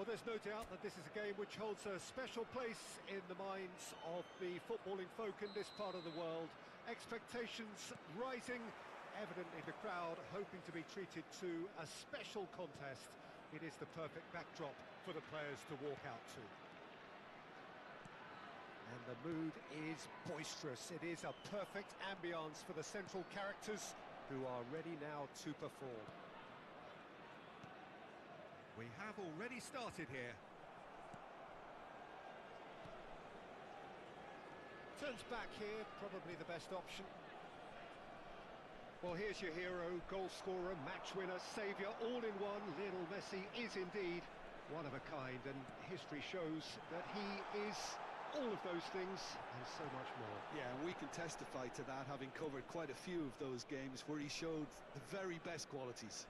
Well, there's no doubt that this is a game which holds a special place in the minds of the footballing folk in this part of the world. Expectations rising, evidently the crowd hoping to be treated to a special contest. It is the perfect backdrop for the players to walk out to. And the mood is boisterous. It is a perfect ambience for the central characters who are ready now to perform. We have already started here. Turns back here, probably the best option. Well, here's your hero, goal scorer, match winner, saviour, all in one. Lionel Messi is indeed one of a kind, and history shows that he is all of those things and so much more. Yeah, and we can testify to that, having covered quite a few of those games where he showed the very best qualities.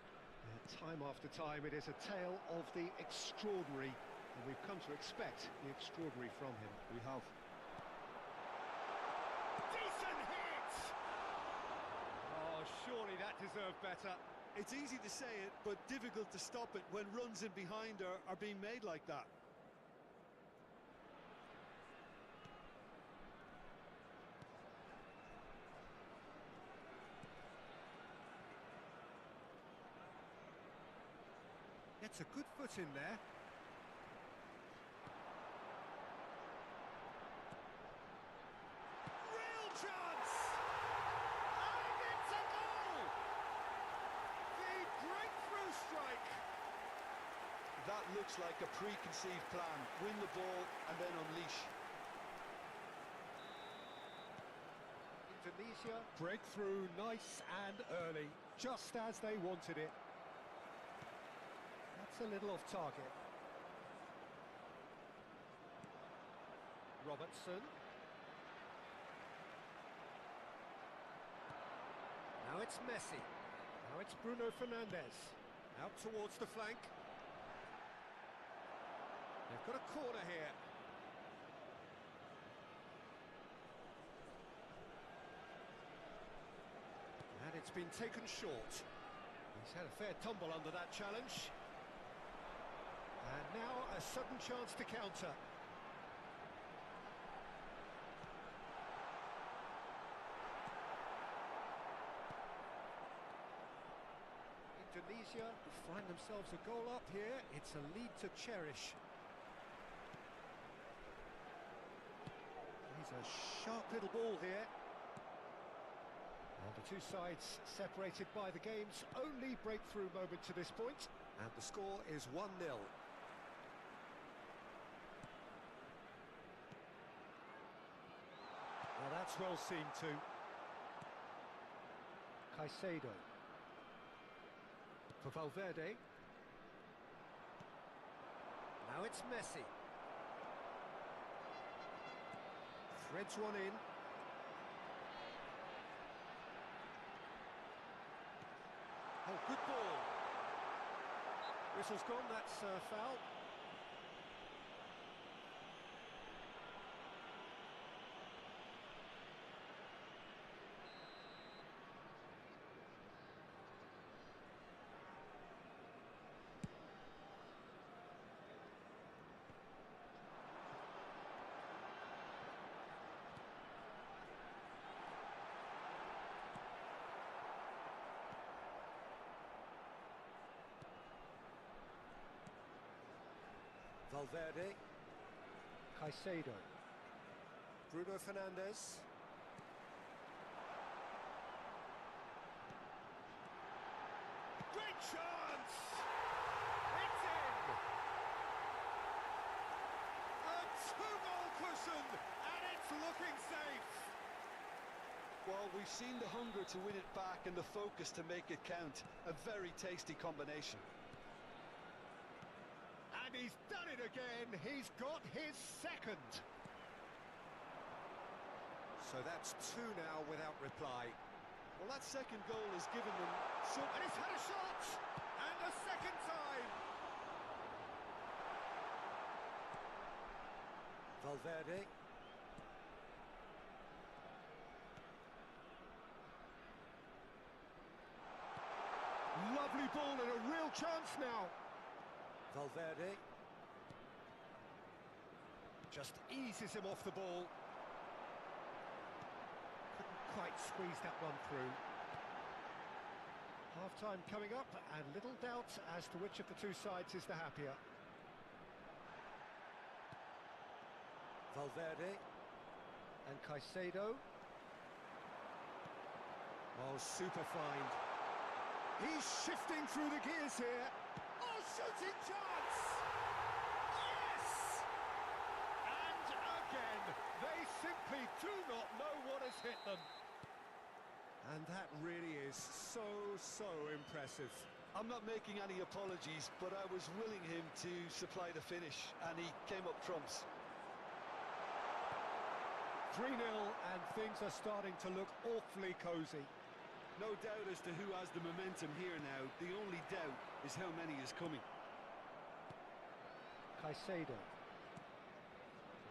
Time after time, it is a tale of the extraordinary, and we've come to expect the extraordinary from him. We have. Decent hit! Oh, surely that deserved better. It's easy to say it, but difficult to stop it when runs in behind are being made like that. Gets a good foot in there. Real chance! And it's a goal! The breakthrough strike! That looks like a preconceived plan. Win the ball and then unleash. Indonesia, breakthrough nice and early, just as they wanted it. That's a little off target. Robertson. Now it's Messi. Now it's Bruno Fernandes. Out towards the flank. They've got a corner here. And it's been taken short. He's had a fair tumble under that challenge. And now a sudden chance to counter. Indonesia find themselves a goal up here. It's a lead to cherish. He's a sharp little ball here. Well, the two sides separated by the game's only breakthrough moment to this point. And the score is 1-0. Well, that's well seen too. Caicedo. For Valverde. Now it's Messi. Threads one in. Oh, good ball. Whistle's gone, that's a foul. Valverde, Caicedo, Bruno Fernandes. Great chance! It's in! A two-goal cushion, and it's looking safe! Well, we've seen the hunger to win it back and the focus to make it count. A very tasty combination. And he's done it again, he's got his second. So that's two now without reply. Well, that second goal has given them some... And he's had a shot! And a second time! Valverde. Lovely ball and a real chance now. Valverde. Just eases him off the ball. Couldn't quite squeeze that one through. Half-time coming up, and little doubt as to which of the two sides is the happier. Valverde and Caicedo. Oh, super find. He's shifting through the gears here. Oh, shooting chance! Yes! And again, they simply do not know what has hit them. And that really is so impressive. I'm not making any apologies, but I was willing him to supply the finish, and he came up trumps. 3-0, and things are starting to look awfully cosy. No doubt as to who has the momentum here now. The only doubt is how many is coming. Caicedo.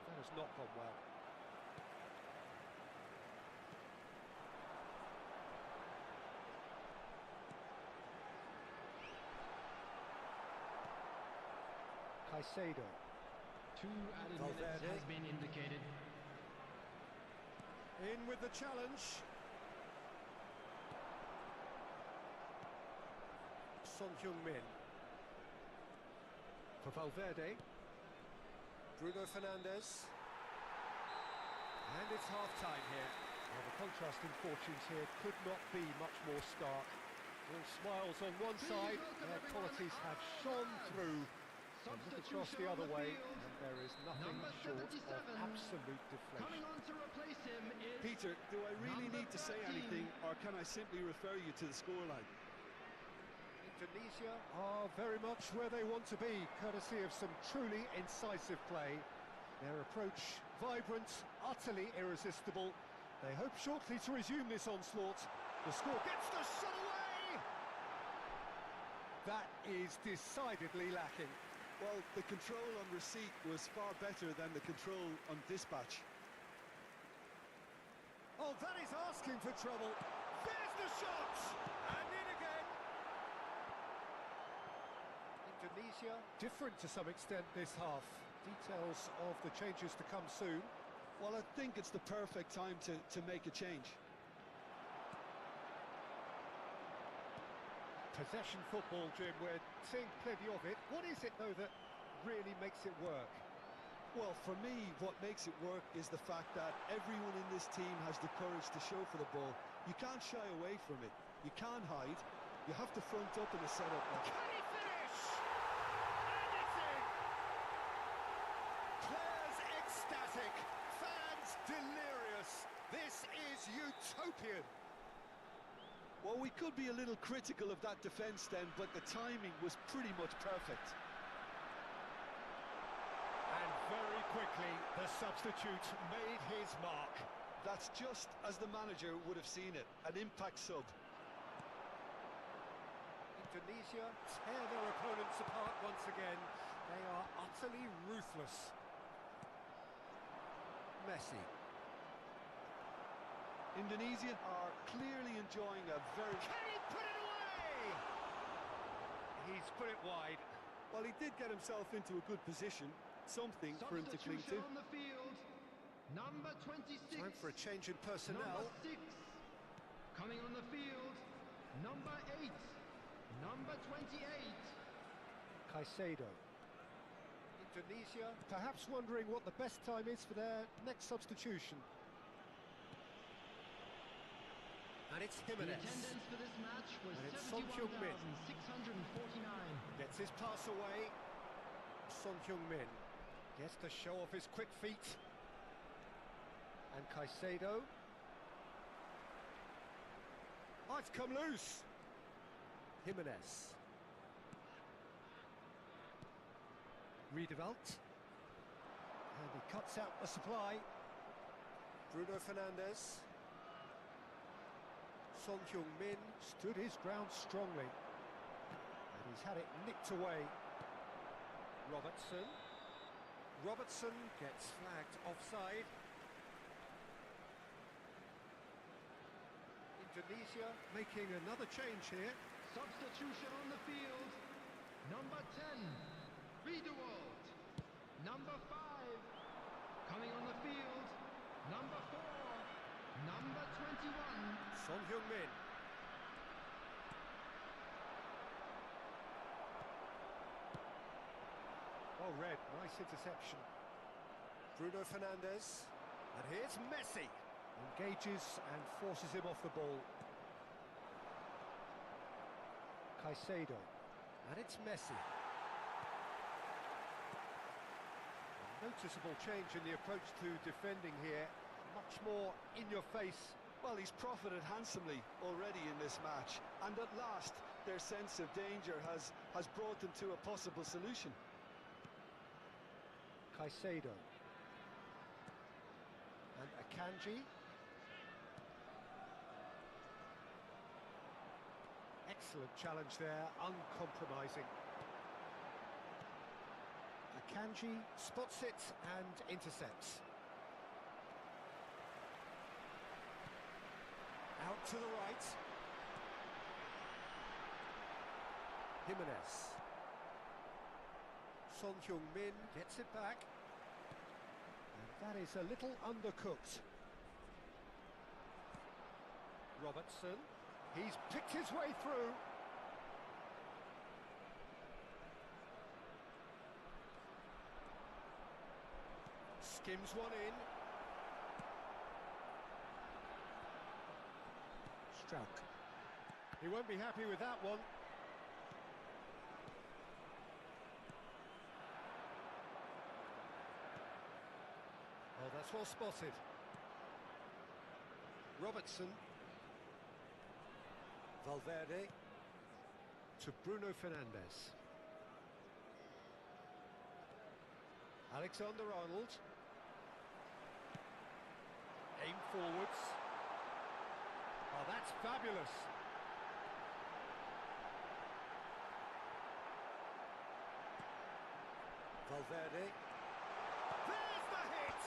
That has not gone well. Caicedo. 2 added minutes has been indicated. In with the challenge. Son Heung-min. For Valverde. Bruno Fernandes. And it's half-time here. Well, the contrasting fortunes here could not be much more stark. All smiles on one side, their qualities have shone through. And look across the other way, and there is nothing short of absolute deflation. Coming on to replace him is Peter, do I really need to say 13. anything, or can I simply refer you to the scoreline? Indonesia are very much where they want to be, courtesy of some truly incisive play. Their approach vibrant, utterly irresistible. They hope shortly to resume this onslaught. The score gets the shot away! That is decidedly lacking. Well, the control on receipt was far better than the control on dispatch. Oh, that is asking for trouble. There's the shot! And in again. Indonesia, different to some extent this half. Details of the changes to come soon. Well, I think it's the perfect time to make a change. Possession football, Jim, we're seeing plenty of it. What is it, though, that really makes it work? Well, for me, what makes it work is the fact that everyone in this team has the courage to show for the ball. You can't shy away from it. You can't hide. You have to front up in a setup. Can he finish? And it's in! Players ecstatic, fans delirious. This is utopian. Well, we could be a little critical of that defence then, but the timing was pretty much perfect. And very quickly, the substitute made his mark. That's just as the manager would have seen it, an impact sub. Indonesia tear their opponents apart once again. They are utterly ruthless. Messi. Indonesia are clearly enjoying a very... Can he put it away? He's put it wide. Well, he did get himself into a good position. Something for him to cling to. substitution on the field. Number 26. Time for a change in personnel. Number 6. Coming on the field. Number 8. Number 28. Caicedo. Indonesia perhaps wondering what the best time is for their next substitution. And it's The Jimenez. attendance for this match was And it's Son Heung-min. 71,649. Gets his pass away. Son Heung-min gets to show off his quick feet. And Caicedo. Oh, it's come loose. Jimenez. Riedewald. And he cuts out the supply. Bruno Fernandes. Son Heung-min stood his ground strongly. And he's had it nicked away. Robertson. Robertson gets flagged offside. Indonesia making another change here. Substitution on the field. Number 10, Riedewald. Number 5, Coming on the field, number 4, number 21. Son Heung-min. Well read, nice interception. Bruno Fernandes. And here's Messi. Engages and forces him off the ball. Caicedo. And it's Messi. A noticeable change in the approach to defending here. Much more in your face. Well, he's profited handsomely already in this match, and at last their sense of danger has brought them to a possible solution. Caicedo. And Akanji. Excellent challenge there, uncompromising. Akanji spots it and intercepts. Out to the right. Jimenez. Son Heung-min gets it back. And that is a little undercooked. Robertson. He's picked his way through. Skims one in. Struck. He won't be happy with that one. Oh, that's well spotted. Robertson. Valverde to Bruno Fernandes. Alexander-Arnold. Aim forwards. Oh, that's fabulous. Valverde. There's the hit!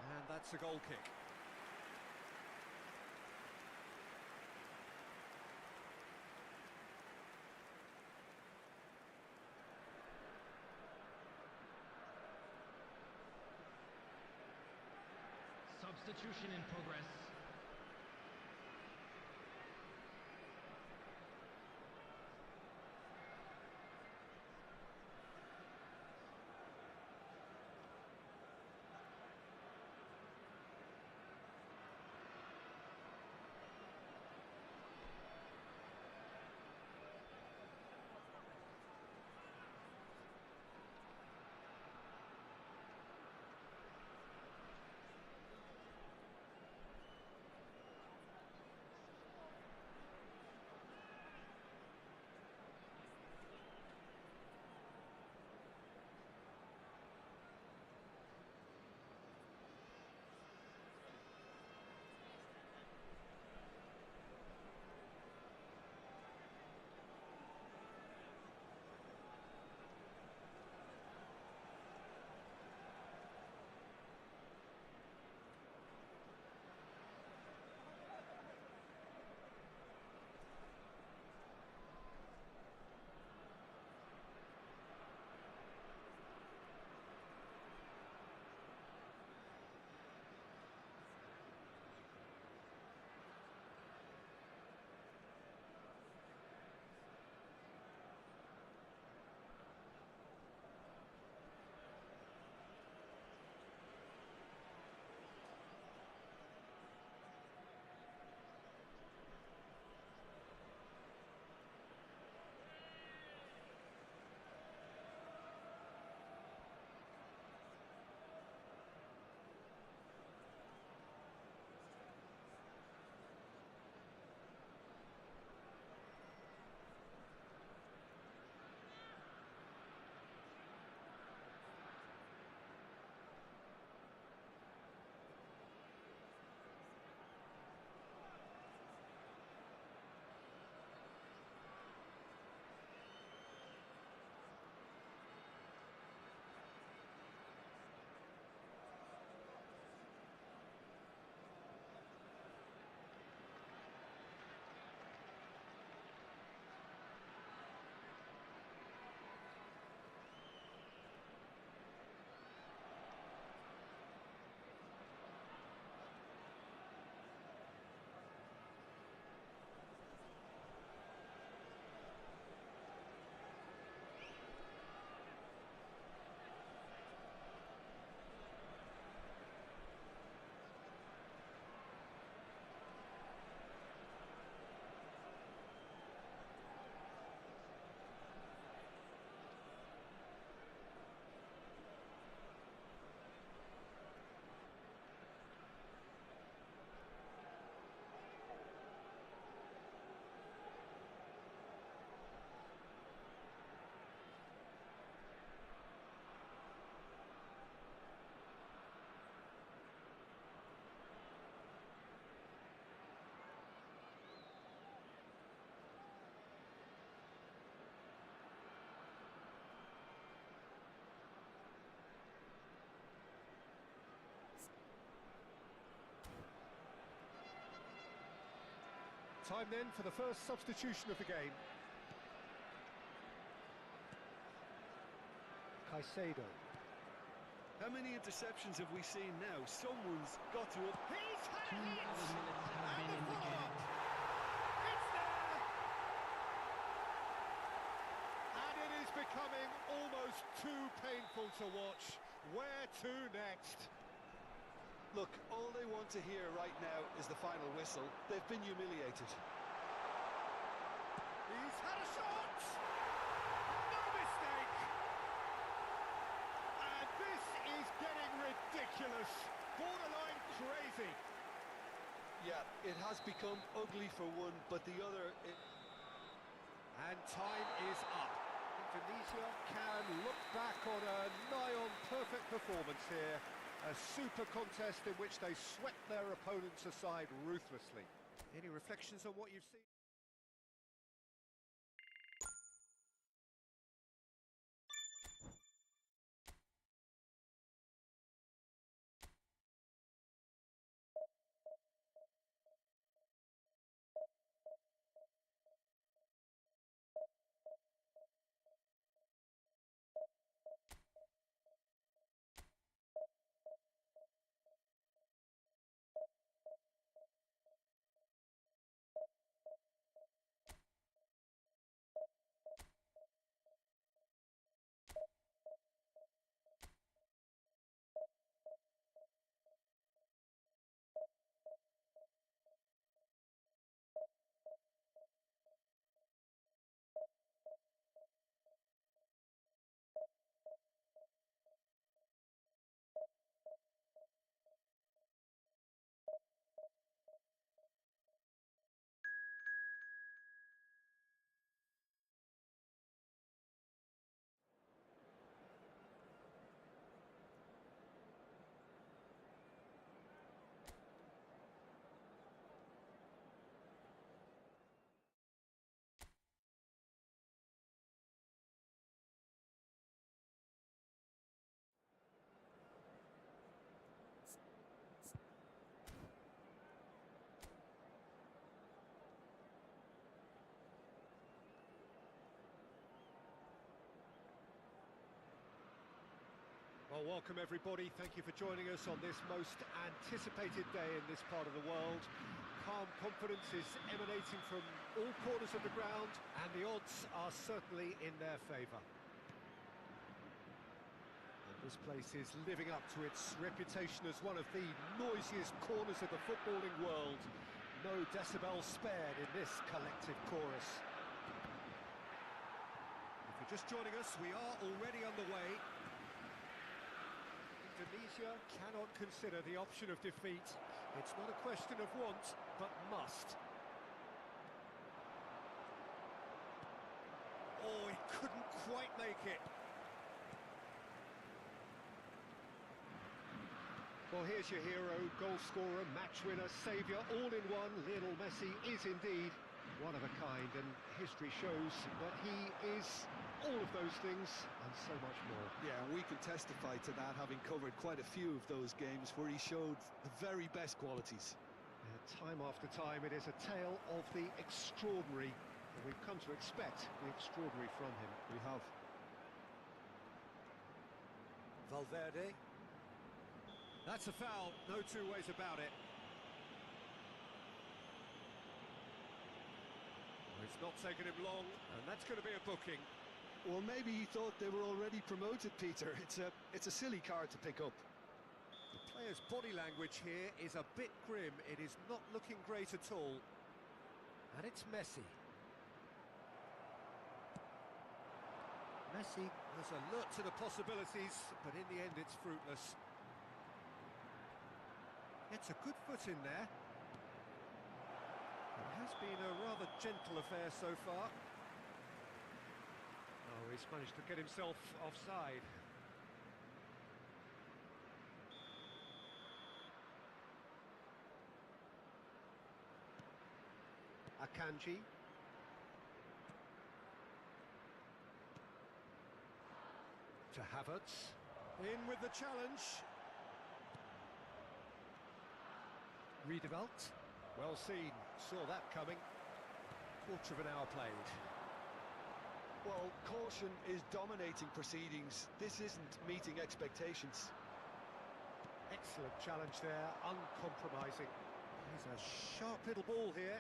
And that's a goal kick. Substitution in progress. Time then for the first substitution of the game. Caicedo. How many interceptions have we seen now? Someone's got to up. He's had 2 a hit! other minutes have And been the indicated. follow-up! It's there! And it is becoming almost too painful to watch. Where to next? Look, all they want to hear right now is the final whistle. They've been humiliated. He's had a shot! No mistake! And this is getting ridiculous. Borderline crazy. Yeah, it has become ugly for one, but the other... And time is up. Indonesia can look back on a nigh-on perfect performance here. A super contest in which they swept their opponents aside ruthlessly. Any reflections on what you've seen? Well, welcome everybody. Thank you for joining us on this most anticipated day in this part of the world. Calm confidence is emanating from all corners of the ground, and the odds are certainly in their favour. And this place is living up to its reputation as one of the noisiest corners of the footballing world. No decibel spared in this collective chorus. If you're just joining us, we are already underway. Indonesia cannot consider the option of defeat. It's not a question of want, but must. Oh, he couldn't quite make it. Well, here's your hero, goal scorer, match winner, saviour, all in one. Lionel Messi is indeed one of a kind, and history shows that he is all of those things and so much more. Yeah, and we can testify to that, having covered quite a few of those games where he showed the very best qualities. Time after time, it is a tale of the extraordinary, and we've come to expect the extraordinary from him. We have. Valverde. That's a foul, no two ways about it. It's not taken him long, and that's going to be a booking. Well, maybe he thought they were already promoted, Peter. It's a silly card to pick up. The player's body language here is a bit grim. It is not looking great at all. And it's Messi. Messi was alert to the possibilities, but in the end it's fruitless. It's a good foot in there. It has been a rather gentle affair so far. Oh, he's managed to get himself offside. Akanji. To Havertz. In with the challenge. Riedewald. Well seen. Saw that coming. Quarter of an hour played. Well, caution is dominating proceedings. This isn't meeting expectations. Excellent challenge there, uncompromising. He's a sharp little ball here.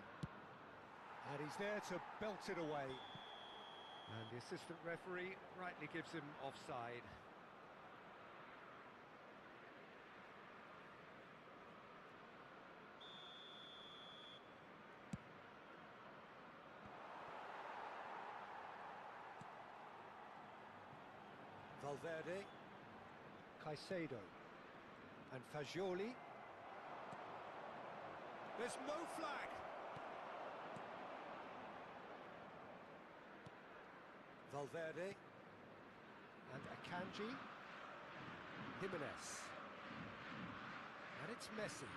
And he's there to belt it away. And the assistant referee rightly gives him offside. Valverde, Caicedo, and Fagioli. There's no flag. Valverde, and Akanji, Jimenez, and it's Messi.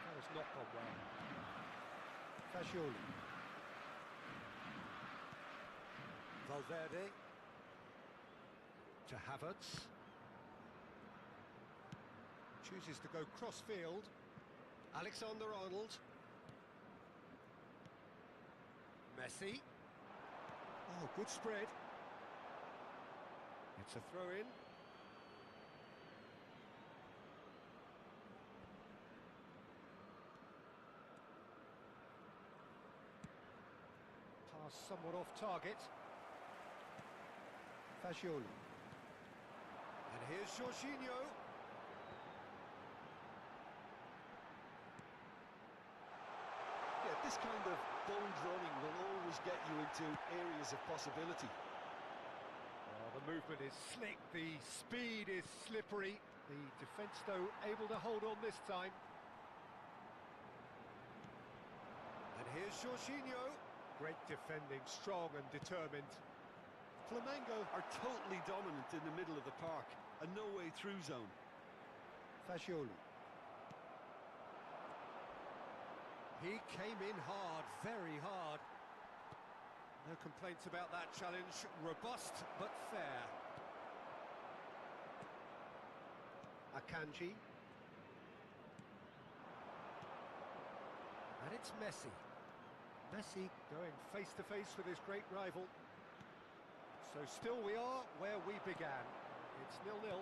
That has not gone well. Fagioli, Valverde, to Havertz, chooses to go cross-field, Alexander-Arnold, Messi, oh, good spread, it's a throw-in, pass somewhat off target, Fagioli. And here's Jorginho. Yeah, this kind of bold running will always get you into areas of possibility. Oh, the movement is slick, the speed is slippery. The defence, though, able to hold on this time. And here's Jorginho. Great defending, strong and determined. Flamengo are totally dominant in the middle of the park, a no-way-through zone. Fagioli. He came in hard, very hard. No complaints about that challenge. Robust, but fair. Akanji. And it's Messi. Messi going face-to-face with his great rival. So still we are where we began. It's 0-0.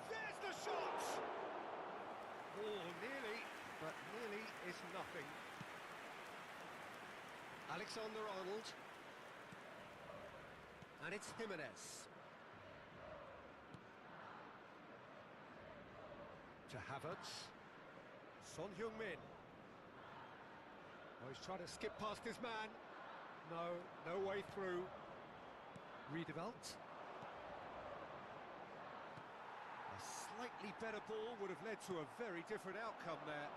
There's the shot! Oh, nearly, but nearly is nothing. Alexander-Arnold. And it's Jimenez. To Havertz. Son Heung-min. Oh, he's trying to skip past his man. No, no way through. Riedewald. A slightly better ball would have led to a very different outcome there.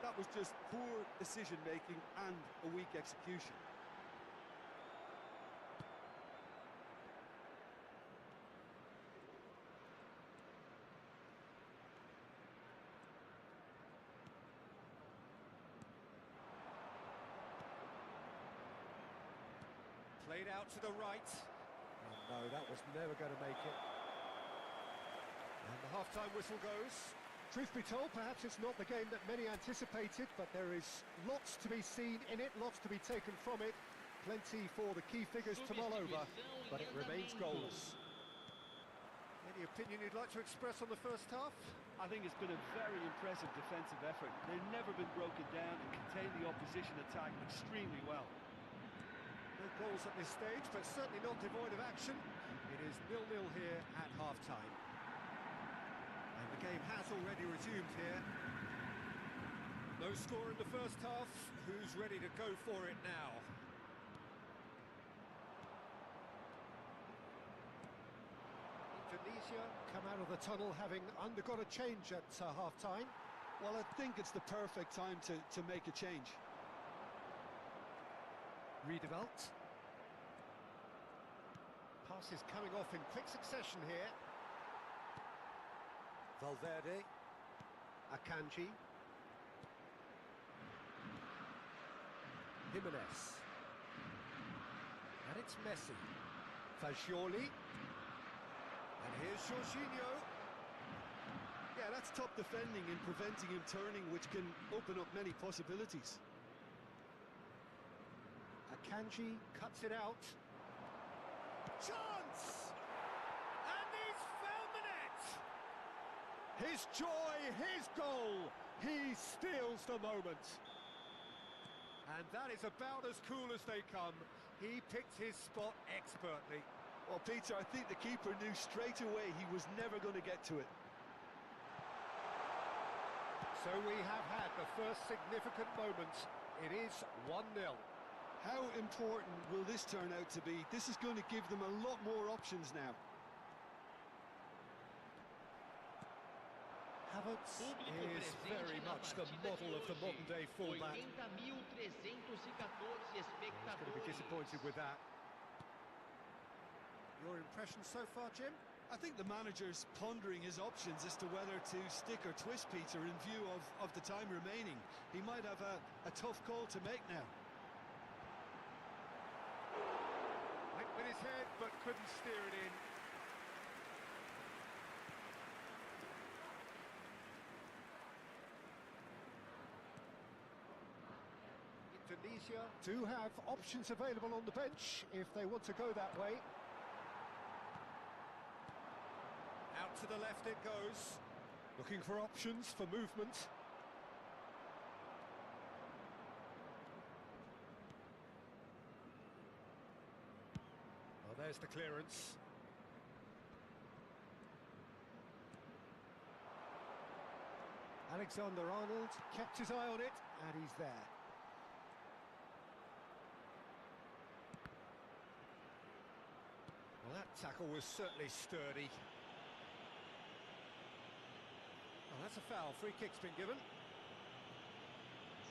That was just poor decision-making and a weak execution. Played out to the right. Oh, no, that was never going to make it. And the half-time whistle goes. Truth be told, perhaps it's not the game that many anticipated, but there is lots to be seen in it, lots to be taken from it. Plenty for the key figures to mull over, but it remains goalless. Any opinion you'd like to express on the first half? I think it's been a very impressive defensive effort. They've never been broken down and contained the opposition attack extremely well. No goals at this stage, but certainly not devoid of action. It is 0-0 here at half-time. And the game has already resumed here. No score in the first half. Who's ready to go for it now? Indonesia come out of the tunnel having undergone a change at half-time. Well, I think it's the perfect time to make a change. Riedewald. Pass is coming off in quick succession here. Valverde. Akanji. Jimenez. And it's Messi. Fagioli. And here's Jorginho. Yeah, that's top defending and preventing him turning, which can open up many possibilities. Akanji cuts it out. Chance! And he's found the net! His joy, his goal! He steals the moment. And that is about as cool as they come. He picked his spot expertly. Well, Peter, I think the keeper knew straight away he was never going to get to it. So we have had the first significant moment. It is 1-0. How important will this turn out to be? This is going to give them a lot more options now. Havertz is very much the model of the modern-day fullback. He's going to be disappointed with that. Your impression so far, Jim? I think the manager's pondering his options as to whether to stick or twist Peter in view of the time remaining. He might have a tough call to make now. Went with his head, but couldn't steer it in. Indonesia do have options available on the bench if they want to go that way. Out to the left it goes. Looking for options for movement. Well, there's the clearance. Alexander-Arnold kept his eye on it, and he's there. Well, that tackle was certainly sturdy. Oh, that's a foul. Free kick's been given.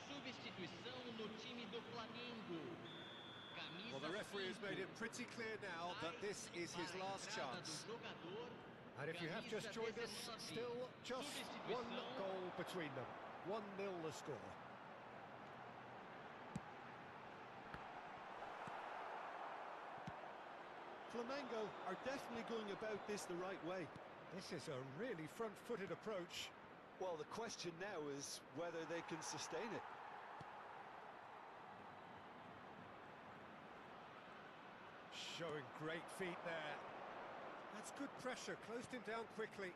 Substituição no time do Flamengo. Well, the referee has made it pretty clear now that this is his last chance. And if you have just joined us, still just one goal between them. 1-0 the score. Flamengo are definitely going about this the right way. This is a really front-footed approach. Well, the question now is whether they can sustain it. Showing great feet there. That's good pressure, closed him down quickly.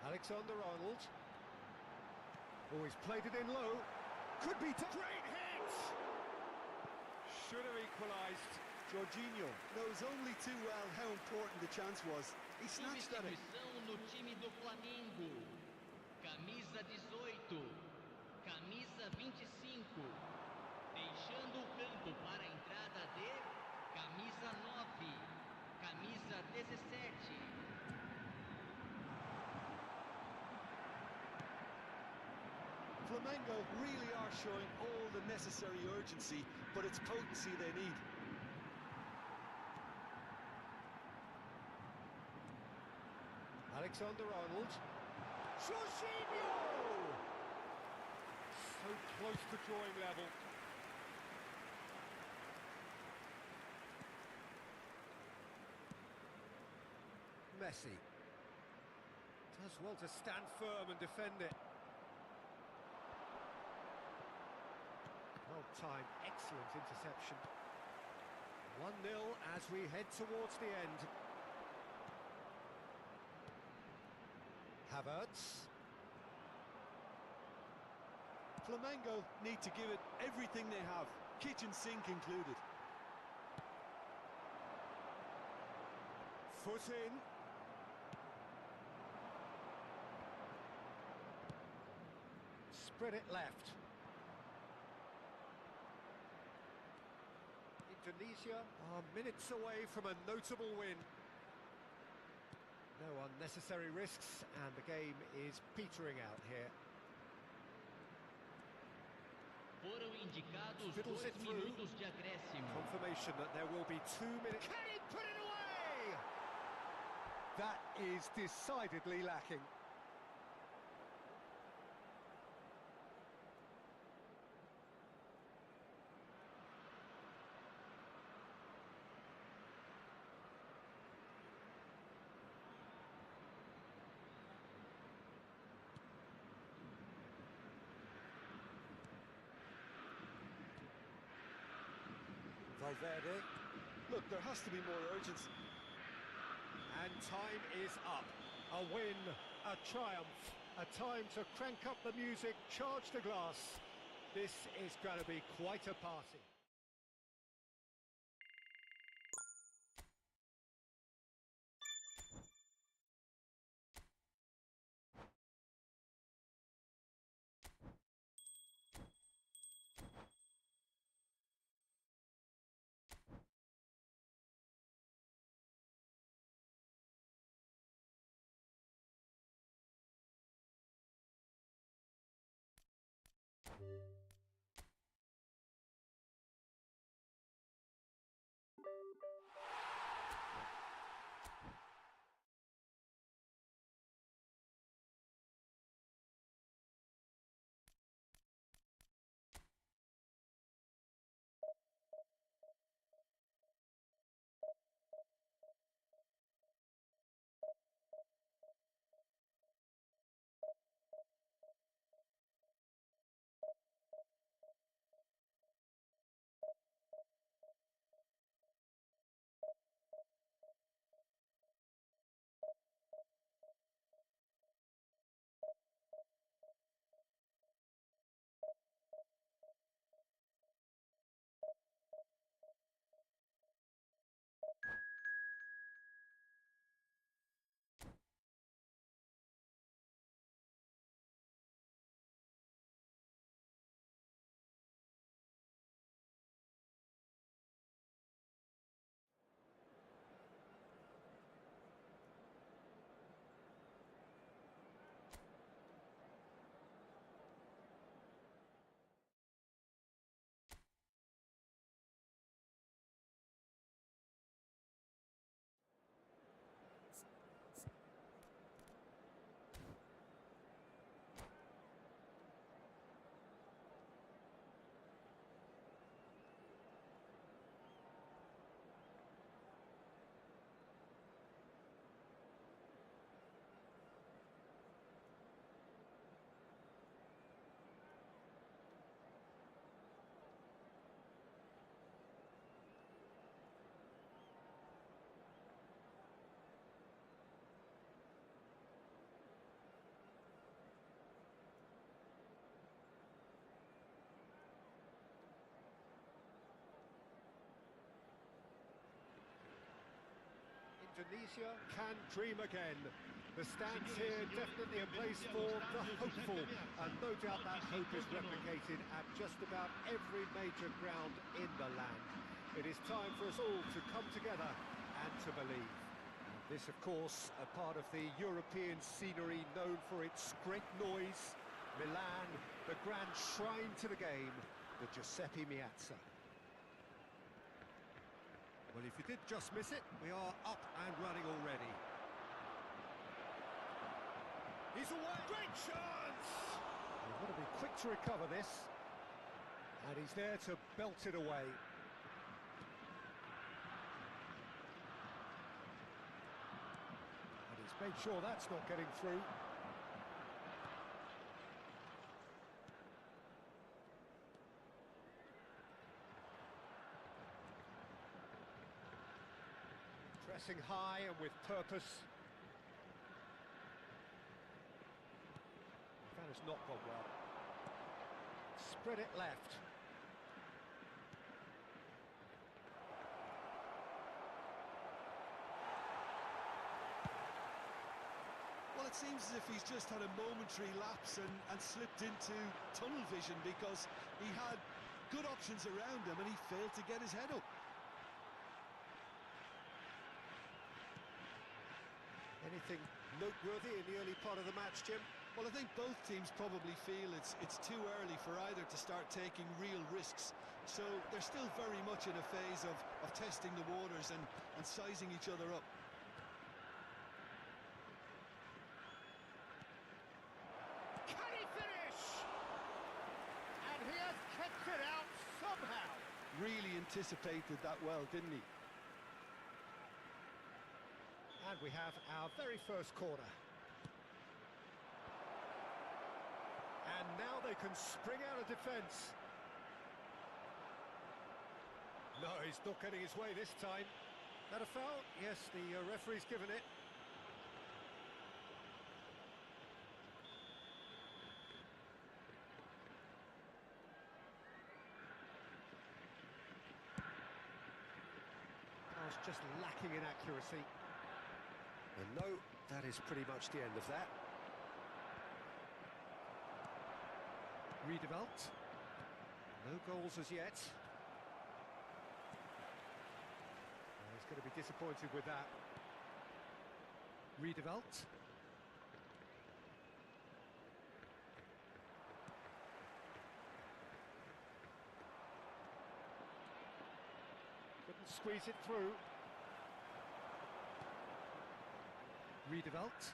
Alexander-Arnold. Oh, he's played it in low. Could be great hit! Should have equalised. Jorginho knows only too well how important the chance was. He snatched at it. Substituição no time do Flamengo. Camisa 18, camisa 25. Deixando o campo para a entrada de camisa 9, camisa 17. Flamengo really are showing all the necessary urgency, but it's potency they need. Alexander-Arnold. Jorginho! So close to drawing level. Messi. Does well to stand firm and defend it. Well timed, excellent interception. 1-0 as we head towards the end. Havertz. Flamengo need to give it everything they have, kitchen sink included. Foot in. Spread it left. Indonesia are minutes away from a notable win. No unnecessary risks, and the game is petering out here. Foram indicados Fiddles 2 it through. minutos de acréscimo. Confirmation that there will be 2 minutes. Can he put it away? That is decidedly lacking. Valverde. Look, there has to be more urgency. And time is up. A win, a triumph, a time to crank up the music, charge the glass. This is going to be quite a party. Indonesia can dream again. The stands here definitely a place for the hopeful, and no doubt that hope is replicated at just about every major ground in the land. It is time for us all to come together and to believe. And this, of course, a part of the European scenery known for its great noise. Milan, the grand shrine to the game, the Giuseppe Meazza. Well, if you did just miss it, we are up and running already. He's away! Great chance! He's got to be quick to recover this. And he's there to belt it away. And he's made sure that's not getting through. Pressing high and with purpose. That has not gone well. Spread it left. Well, it seems as if he's just had a momentary lapse and slipped into tunnel vision, because he had good options around him and he failed to get his head up. Anything noteworthy in the early part of the match, Jim? Well, I think both teams probably feel it's too early for either to start taking real risks. So they're still very much in a phase of testing the waters and sizing each other up. Can he finish? And he has kept it out somehow. Really anticipated that well, didn't he? And we have our very first corner. And now they can spring out of defence. No, he's not getting his way this time. That a foul? Yes, the referee's given it. Pass just lacking in accuracy. And no, that is pretty much the end of that. Redeveloped. No goals as yet. He's going to be disappointed with that. Redeveloped. Couldn't squeeze it through. Redeveloped.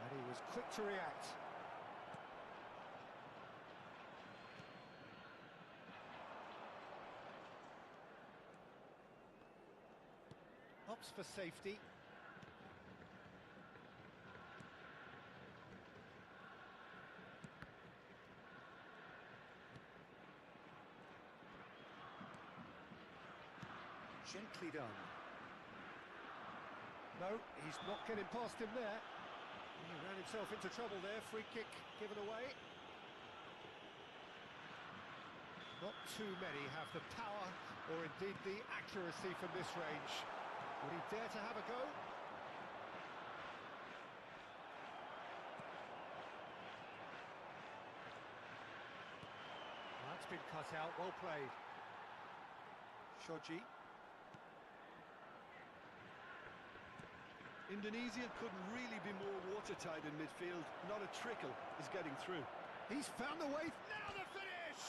And he was quick to react. Opts for safety. Gently done. No, he's not getting past him there. He ran himself into trouble there. Free kick given away. Not too many have the power or indeed the accuracy from this range. Would he dare to have a go? That's been cut out, well played. Shoji. Indonesia couldn't really be more watertight in midfield. Not a trickle is getting through. He's found the way. Now the finish!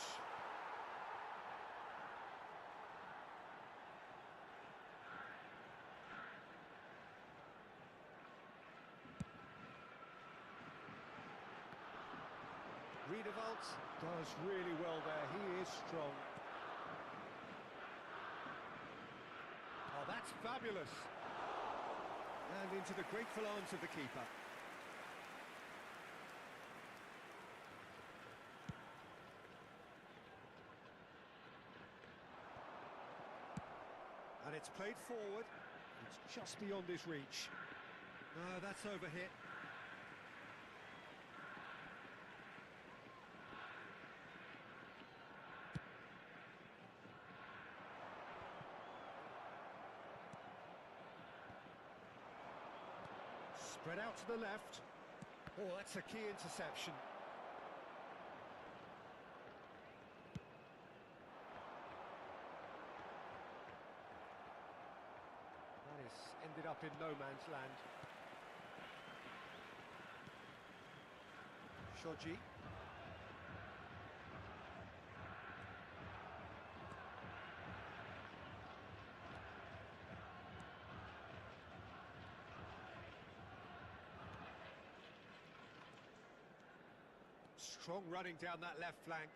Riedewald does really well there. He is strong. Oh, that's fabulous. And into the grateful arms of the keeper. And it's played forward. It's just beyond his reach. No, that's overhit. Spread out to the left. Oh, that's a key interception. That is ended up in no man's land. Shoji. Strong running down that left flank.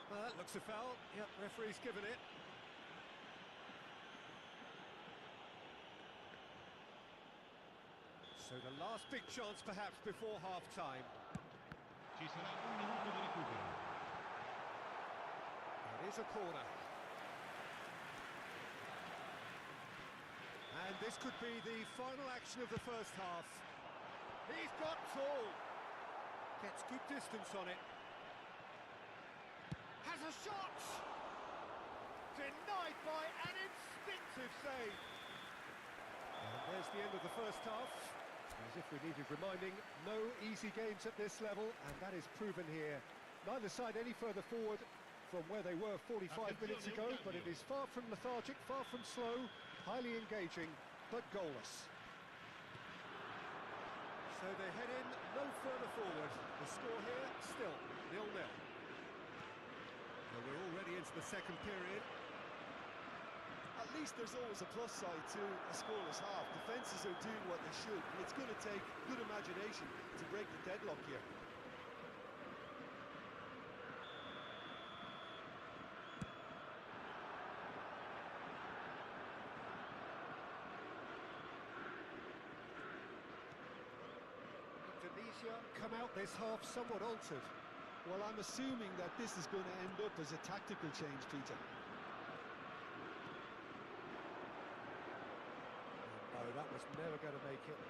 Well, that looks a foul. Yep, referee's given it. So the last big chance perhaps before half-time. Ci sarà un minuto di recupero. It is a corner. And this could be the final action of the first half. He's got tall. Gets good distance on it. Has a shot! Denied by an instinctive save. And there's the end of the first half. As if we needed reminding, no easy games at this level, and that is proven here. Neither side any further forward from where they were 45 minutes ago, but it is far from lethargic, far from slow, highly engaging, but goalless. So they head in no further forward. The score here, still 0-0. So we're already into the second period. At least there's always a plus side to a scoreless half. Defences are doing what they should, and it's going to take good imagination to break the deadlock here. Indonesia come out this half somewhat altered. Well, I'm assuming that this is going to end up as a tactical change, Peter. No, that was never going to make it.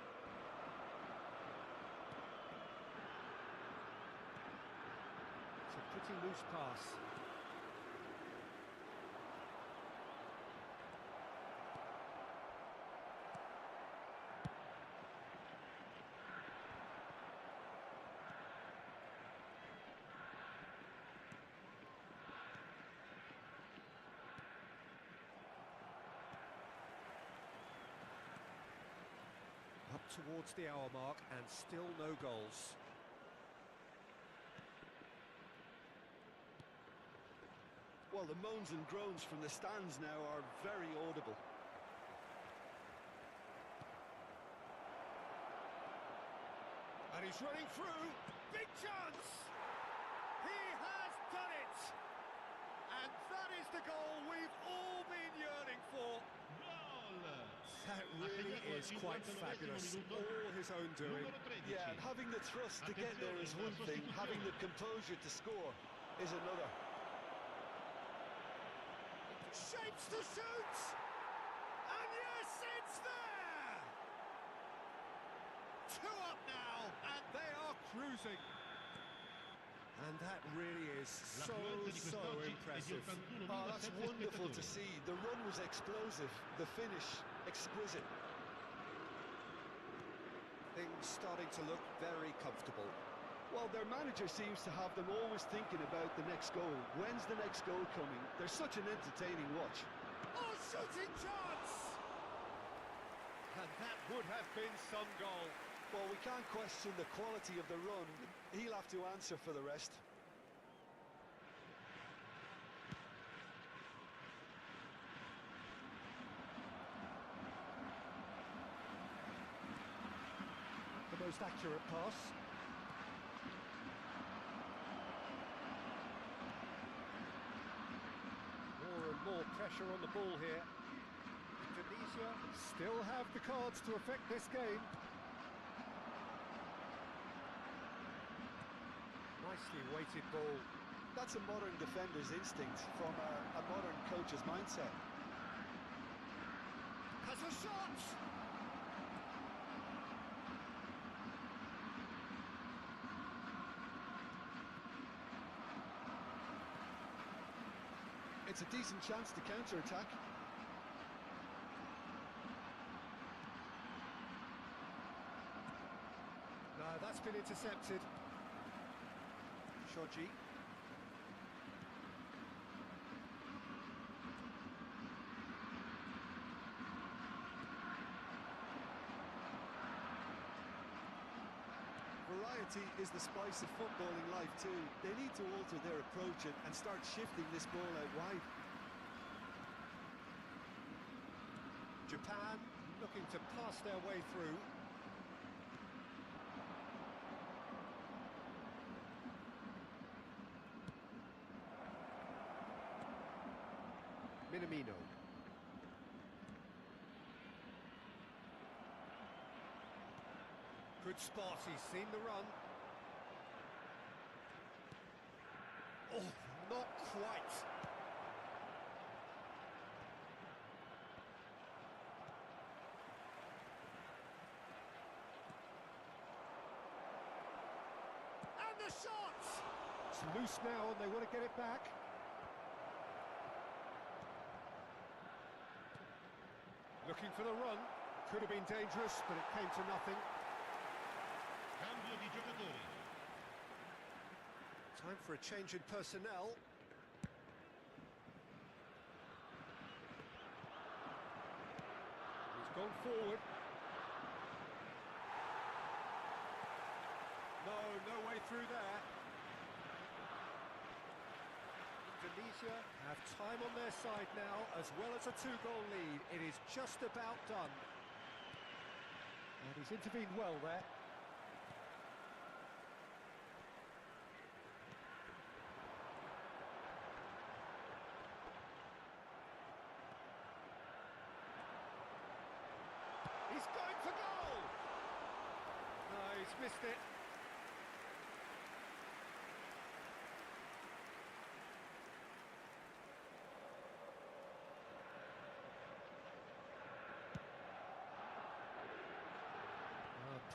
It's a pretty loose pass. Up towards the hour mark and still no goals. Well, the moans and groans from the stands now are very audible. And he's running through. Big chance! He has done it! And that is the goal we've all been yearning for. That really is quite fabulous. All his own doing. Yeah, and having the trust to get there is one thing, having the composure to score is another. Shapes to shoot! And yes, it's there! 2 up now, and they are cruising. And that really is so impressive. Oh, that's wonderful to see. The run was explosive, the finish exquisite. Things starting to look very comfortable. Well, their manager seems to have them always thinking about the next goal. When's the next goal coming? They're such an entertaining watch. Oh, shooting chance! And that would have been some goal. Well, we can't question the quality of the run. He'll have to answer for the rest. The most accurate pass. More and more pressure on the ball here. Indonesia still have the cards to affect this game. Nicely weighted ball. That's a modern defender's instinct from a modern coach's mindset. Has a shot! It's a decent chance to counter-attack. No, that's been intercepted. Shoji. Variety is the spice of footballing life too. They need to alter their approach and start shifting this ball out wide. Japan looking to pass their way through. Minamino. Good spot, he's seen the run. Oh, not quite. And the shot! It's loose now and they want to get it back. Looking for the run. Could have been dangerous, but it came to nothing. Cambio di giocatori. Time for a change in personnel. He's gone forward. No way through there. Indonesia have time on their side now, as well as a 2-goal lead. It is just about done. And he's intervened well there. He's going for goal! No, he's missed it.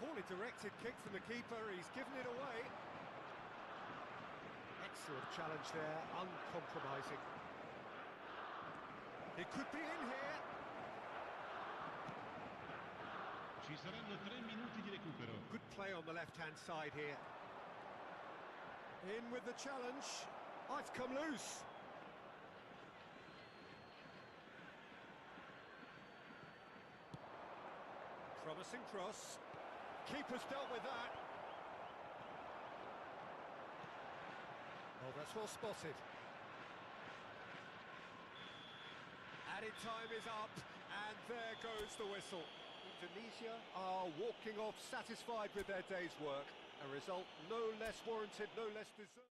Poorly directed kick from the keeper, he's given it away. Excellent challenge there, uncompromising. It could be in here. Ci saranno 3 minuti di recupero. Good play on the left-hand side here. In with the challenge. Oh, it's come loose. Promising cross. Keeper's dealt with that. Oh, that's well spotted. Added time is up, and there goes the whistle. Indonesia are walking off satisfied with their day's work. A result no less warranted, no less deserved.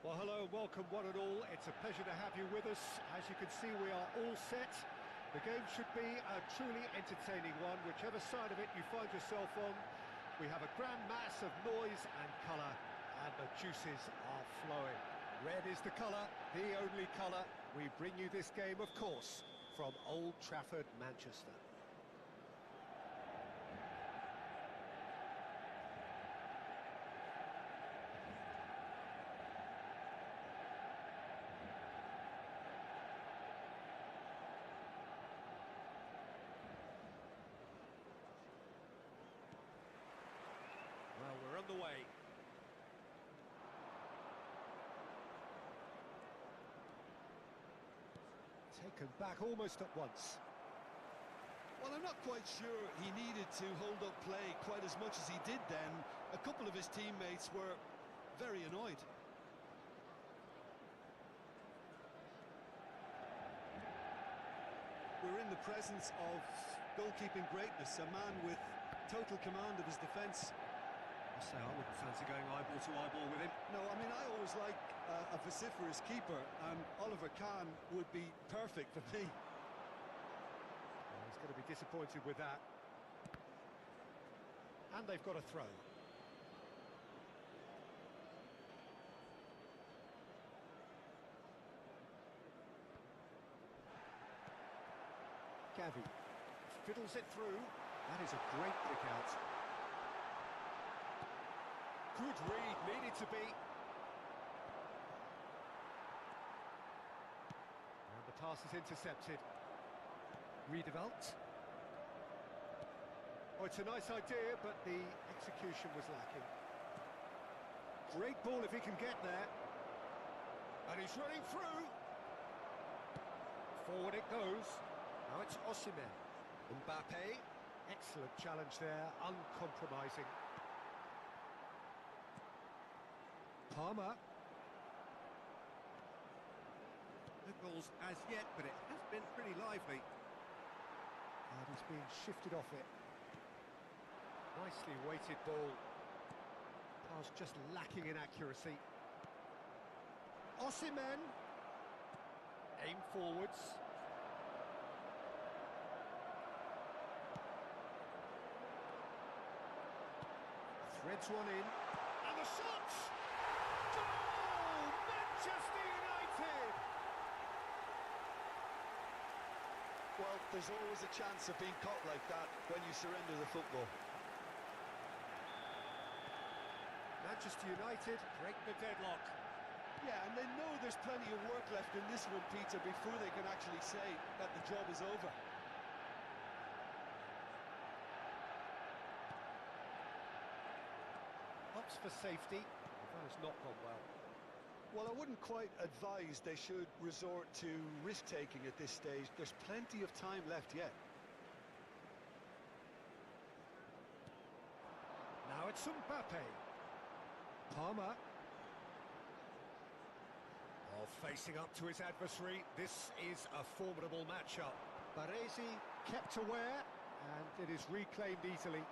Well, hello and welcome one and all. It's a pleasure to have you with us. As you can see, we are all set. The game should be a truly entertaining one, whichever side of it you find yourself on. We have a grand mass of noise and colour, and the juices are flowing. Red is the colour, the only colour. We bring you this game, of course, from Old Trafford, Manchester. Well, we're on the way. Taken back almost at once. Well, I'm not quite sure he needed to hold up play quite as much as he did then. A couple of his teammates were very annoyed. We're in the presence of goalkeeping greatness, a man with total command of his defence. I say I wouldn't fancy going eyeball to eyeball with him. No, I mean, I always like a vociferous keeper, and Oliver Kahn would be perfect for me. Well, he's going to be disappointed with that. And they've got a throw. Gavi fiddles it through. That is a great pick out. Good read, needed to be. And the pass is intercepted. Redevelt. Oh, it's a nice idea, but the execution was lacking. Great ball if he can get there. And he's running through. Forward it goes. Now it's Osimhen. Mbappe. Excellent challenge there, uncompromising. Palmer. No goals as yet, but it has been pretty lively. And he's being shifted off it. Nicely weighted ball. Pass just lacking in accuracy. Osimhen. Aim forwards. Threads one in. And the shots! Goal! Manchester United! Well, there's always a chance of being caught like that when you surrender the football. Manchester United break the deadlock. Yeah, and they know there's plenty of work left in this one, Peter, before they can actually say that the job is over. Opts for safety. That has not gone well. Well, I wouldn't quite advise they should resort to risk-taking at this stage. There's plenty of time left yet. Now it's Mbappe. Palmer. Oh, facing up to his adversary. This is a formidable matchup. Baresi kept aware, and it is reclaimed easily.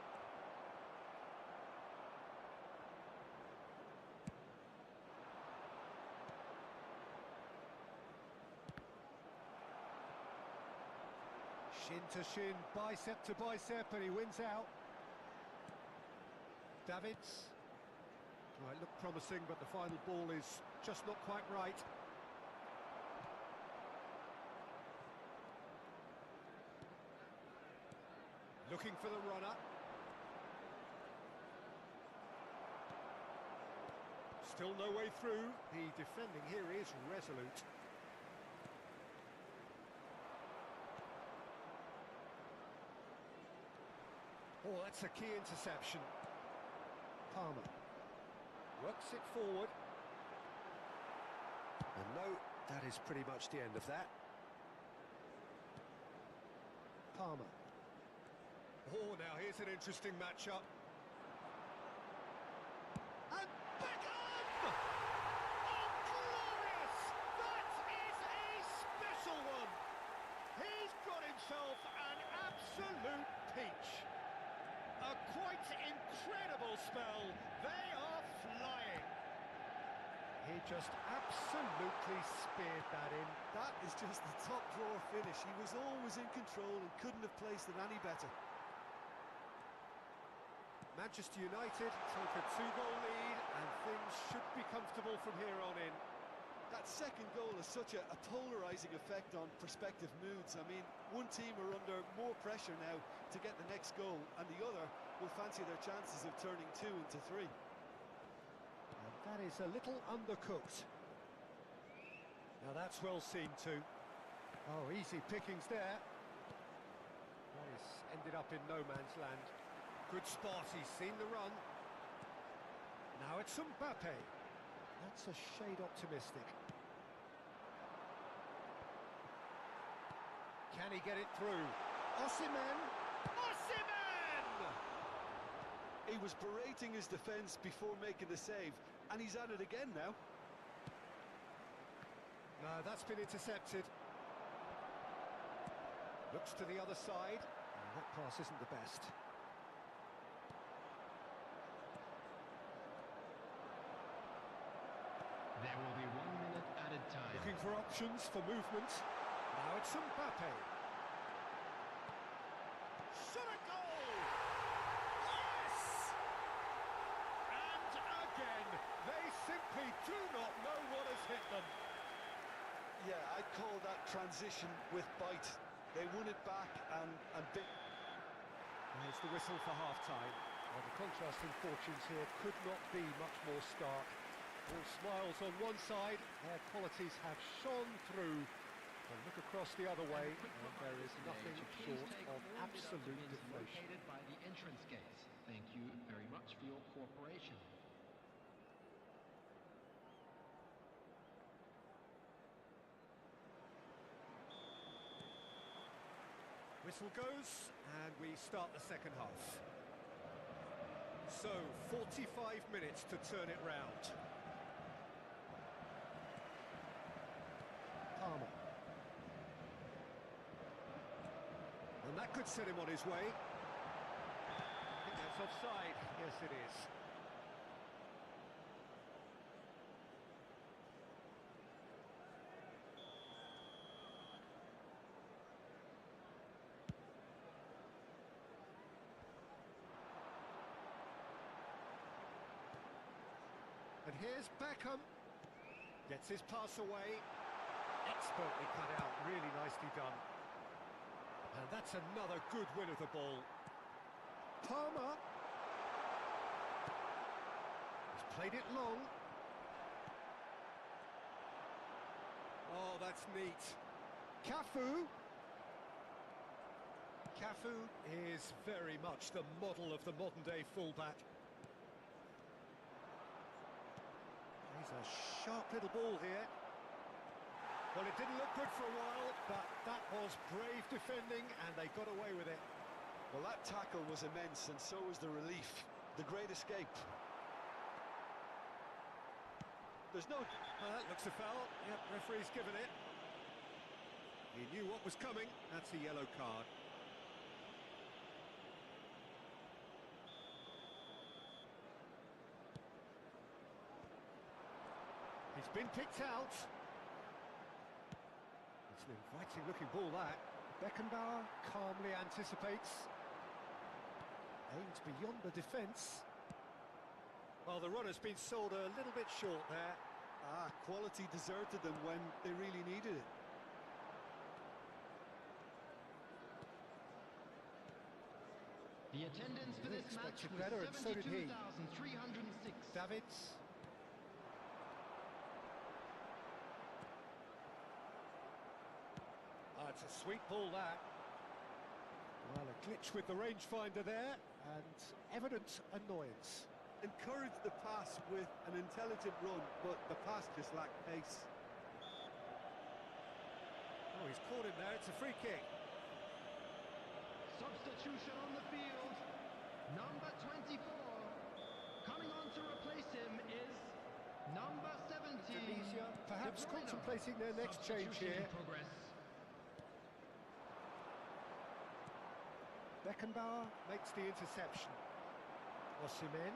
Shin to shin, bicep to bicep, and he wins out. Davids. Well, it looked promising, but the final ball is just not quite right. Looking for the runner. Still no way through. The defending here is resolute. Oh, that's a key interception. Palmer works it forward. And no, that is pretty much the end of that. Palmer. Oh, now here's an interesting matchup. And Beckham! Oh, glorious! That is a special one! He's got himself an absolute peach. A quite incredible spell. They are flying. He just absolutely speared that in. That is just the top drawer finish. He was always in control and couldn't have placed it any better. Manchester United take a 2-goal lead, and things should be comfortable from here on in. That second goal has such a polarising effect on prospective moods. I mean, one team are under more pressure now to get the next goal, and the other will fancy their chances of turning 2 into 3. And that is a little undercooked. Now that's well seen too. Oh, easy pickings there. That has ended up in no man's land. Good spot, he's seen the run. Now it's Mbappe. That's a shade optimistic. Can he get it through? Osimhen! Osimhen! He was berating his defence before making the save, and he's at it again now. No, that's been intercepted. Looks to the other side. That pass isn't the best. There will be 1 minute added time. Looking for options for movement. Now it's Mbappe. Shot a goal! Yes! And again, they simply do not know what has hit them. Yeah, I'd call that transition with bite. They won it back and bit. There's the whistle for half-time. Well, the contrasting fortunes here could not be much more stark. All smiles on one side, their qualities have shone through. And look across the other way, and there is nothing short of absolute deflation. Located by the entrance gates. Thank you very much for your cooperation. Whistle goes, and we start the second half. So, 45 minutes to turn it round. Palmer. And that could set him on his way. I think that's offside. Yes, it is. And here's Beckham. Gets his pass away. Expertly cut out, really nicely done. And that's another good win of the ball. Palmer. He's played it long. Oh, that's neat. Cafu. Cafu is very much the model of the modern-day fullback. He's a sharp little ball here. Well, it didn't look good for a while, but that was brave defending, and they got away with it. Well, that tackle was immense, and so was the relief. The great escape. There's no... That looks a foul. Yep, referee's given it. He knew what was coming. That's a yellow card. He's been picked out. It's an inviting looking ball, that. Beckenbauer calmly anticipates. Aims beyond the defence. Well, the run has been sold a little bit short there. Quality deserted them when they really needed it. The attendance for this match was better, and so did he. 72,306. Davids. It's a sweet ball, that. Well, a glitch with the rangefinder there, and evident annoyance. Encouraged the pass with an intelligent run, but the pass just lacked pace. Oh, he's caught him there. It's a free kick. Substitution on the field. Number 24. Coming on to replace him is number 17. Indonesia perhaps De Bruyne. contemplating their next change Substitution here. in progress. Beckenbauer makes the interception. Osimhen.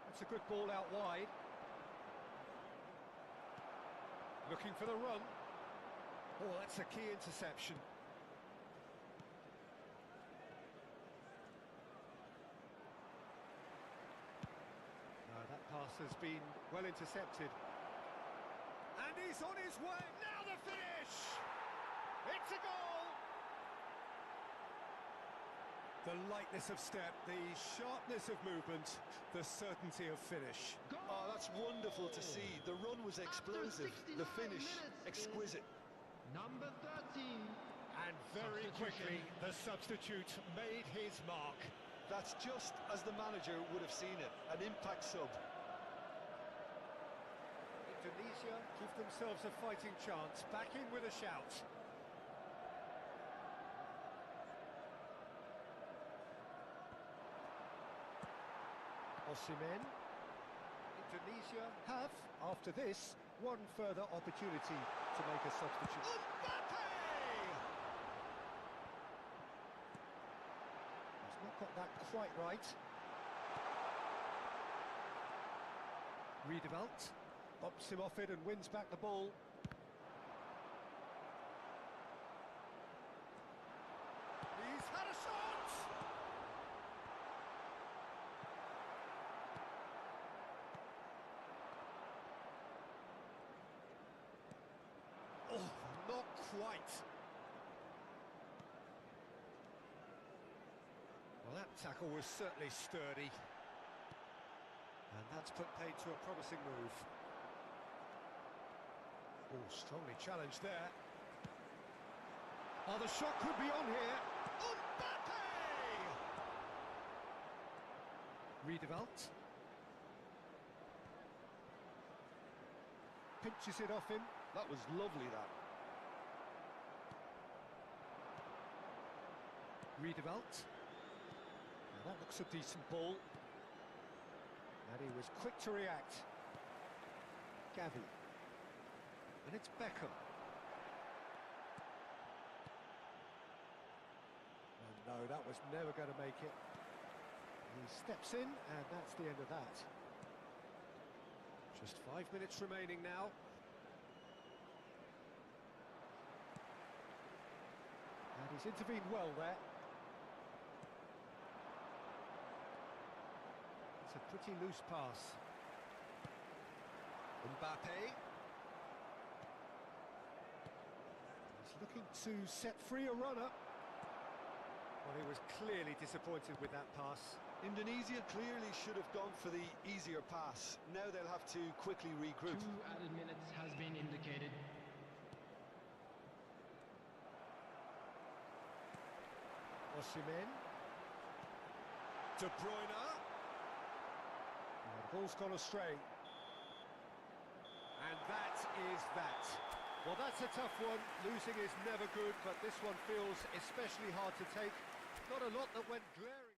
That's That's a good ball out wide. Looking for the run. Oh, that's a key interception. That pass has been well intercepted. And he's on his way. Now the finish! It's a goal! The lightness of step, the sharpness of movement, the certainty of finish. Oh, that's wonderful to see. The run was explosive, the finish exquisite. Number 13. And very quickly, the substitute made his mark. That's just as the manager would have seen it, an impact sub. Indonesia give themselves a fighting chance, back in with a shout. Osimhen. Indonesia have, after this, one further opportunity to make a substitution. He's not got that quite right. Riedewald bumps him off it and wins back the ball. He's had a shot! Oh, not quite. Well, that tackle was certainly sturdy. And that's put paid to a promising move. Oh, strongly challenged there. Oh, the shot could be on here. Mbappe! Riedewald. Pinches it off him. That was lovely, that. Riedewald. Now that looks a decent ball. And he was quick to react. Gavi. And it's Beckham. And no, that was never going to make it. He steps in, and that's the end of that. Just 5 minutes remaining now. And he's intervened well there. It's a pretty loose pass. Mbappe. He's looking to set free a runner. Well, he was clearly disappointed with that pass. Indonesia clearly should have gone for the easier pass. Now they'll have to quickly regroup. 2 added minutes has been indicated. Osimhen. De Bruyne. And the ball's gone astray. And that is that. Well, that's a tough one. Losing is never good, but this one feels especially hard to take. Not a lot that went glaring.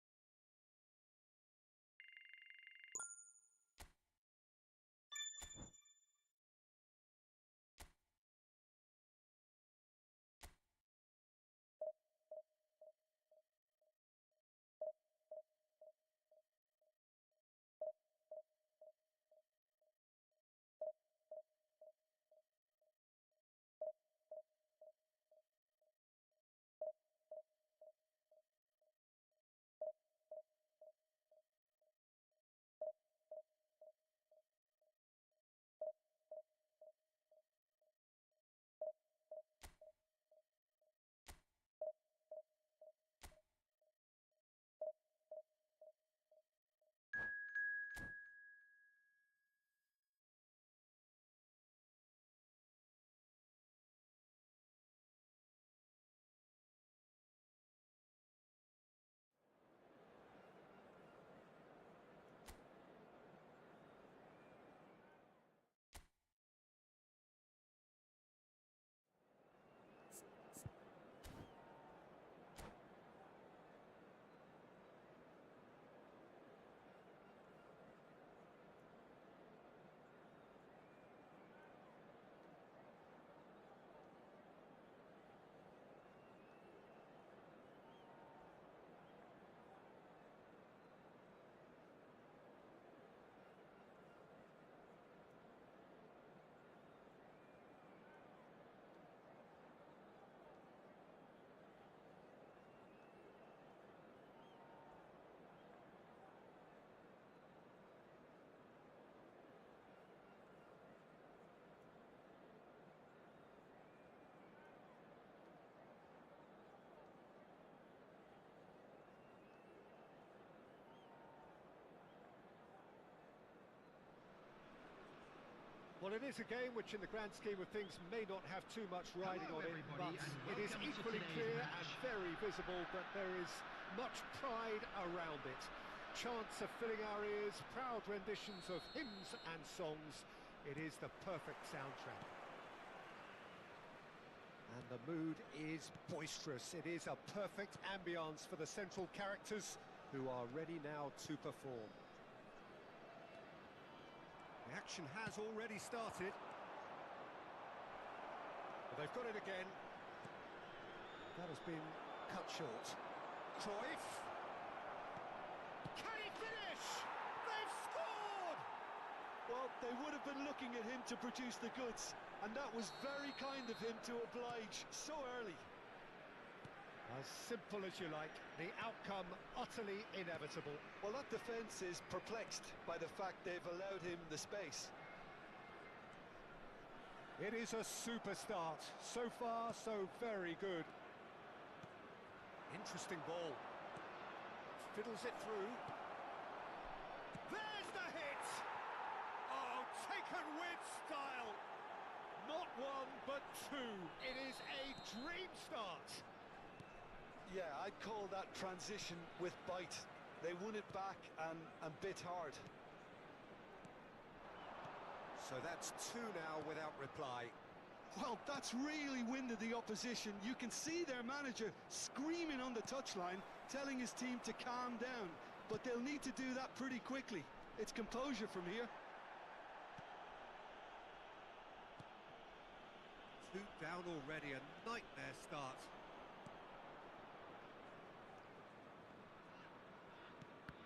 Well, it is a game which in the grand scheme of things may not have too much riding Hello, on it, but everybody, and it is welcome to equally today's clear match. and very visible that there is much pride around it. Chants are filling our ears, proud renditions of hymns and songs. It is the perfect soundtrack. And the mood is boisterous. It is a perfect ambience for the central characters who are ready now to perform. The action has already started. But they've got it again. That has been cut short. Cruyff. Can he finish? They've scored! Well, they would have been looking at him to produce the goods, and that was very kind of him to oblige so early. As simple as you like, the outcome utterly inevitable. Well, that defence is perplexed by the fact they've allowed him the space. It is a super start. So far, so very good. Interesting ball. Fiddles it through. There's the hit! Oh, taken with style. Not one, but two. It is a dream start. Yeah, I'd call that transition with bite. They won it back and bit hard. So that's two now without reply. Well, that's really winded the opposition. You can see their manager screaming on the touchline, telling his team to calm down. But they'll need to do that pretty quickly. It's composure from here. Two down already, a nightmare start.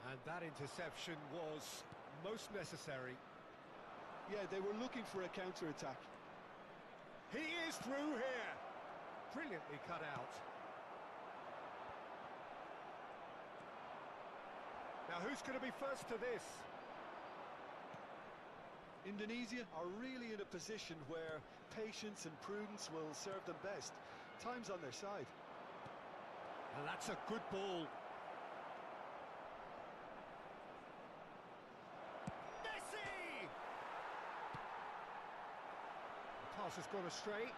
And that interception was most necessary. Yeah, they were looking for a counter-attack. He is through here. Brilliantly cut out. Now who's going to be first to this? Indonesia are really in a position where patience and prudence will serve them best. Time's on their side. And that's a good ball. Messi! The pass has gone astray.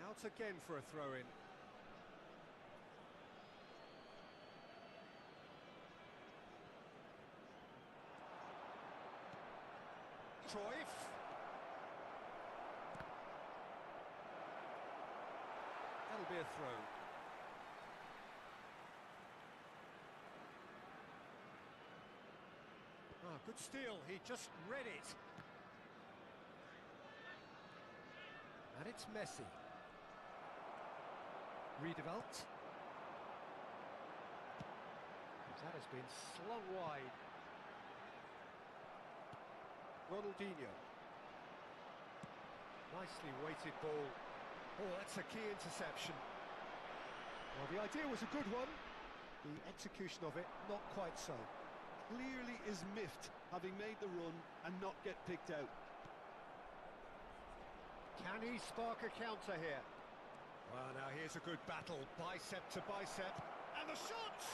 Out again for a throw-in. Cruyff. That'll be a throw. Ah, good steal. He just read it. And it's Messi. Redeveloped. That has been slung wide. Ronaldinho. Nicely weighted ball. Oh, that's a key interception. Well, the idea was a good one. The execution of it, not quite so. Clearly is miffed, having made the run and not get picked out. Can he spark a counter here? Well, now here's a good battle, bicep to bicep, and the shots!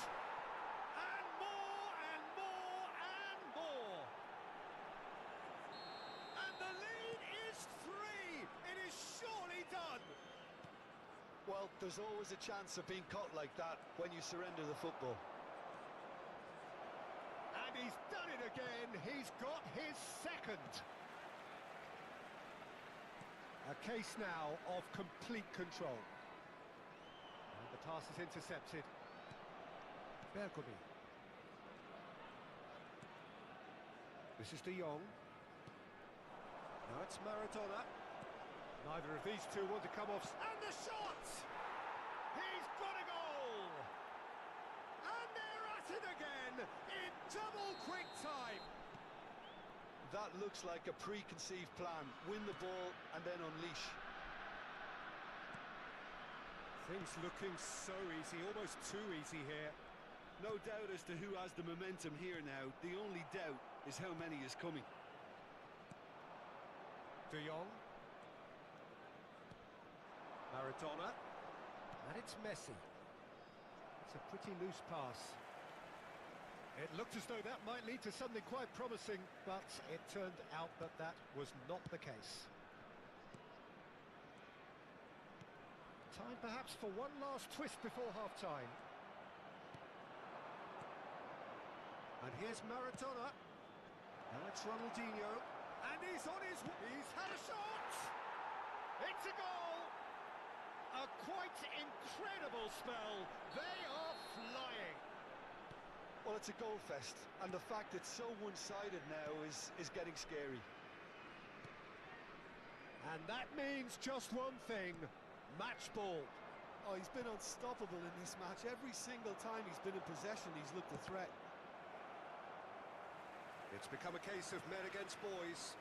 And more, and more, and more! And the lead is 3! It is surely done! Well, there's always a chance of being caught like that when you surrender the football. And he's done it again, he's got his second! A case now of complete control. And the pass is intercepted. Bergomi. This is De Jong. Now it's Maradona. Neither of these two want to come off. And the shot! He's got a goal! And they're at it again in double quick time. That looks like a preconceived plan. Win the ball and then unleash. Things looking so easy, almost too easy here. No doubt as to who has the momentum here now. The only doubt is how many is coming. De Jong. Maradona. And it's Messi. It's a pretty loose pass. It looked as though that might lead to something quite promising, but it turned out that that was not the case. Time perhaps for one last twist before half-time. And here's Maradona. Now it's Ronaldinho. And he's on his way. He's had a shot! It's a goal! A quite incredible spell. They are flying. Well, it's a goal fest, and the fact it's so one-sided now is getting scary. And that means just one thing, match ball. Oh, he's been unstoppable in this match. Every single time he's been in possession, he's looked a threat. It's become a case of men against boys.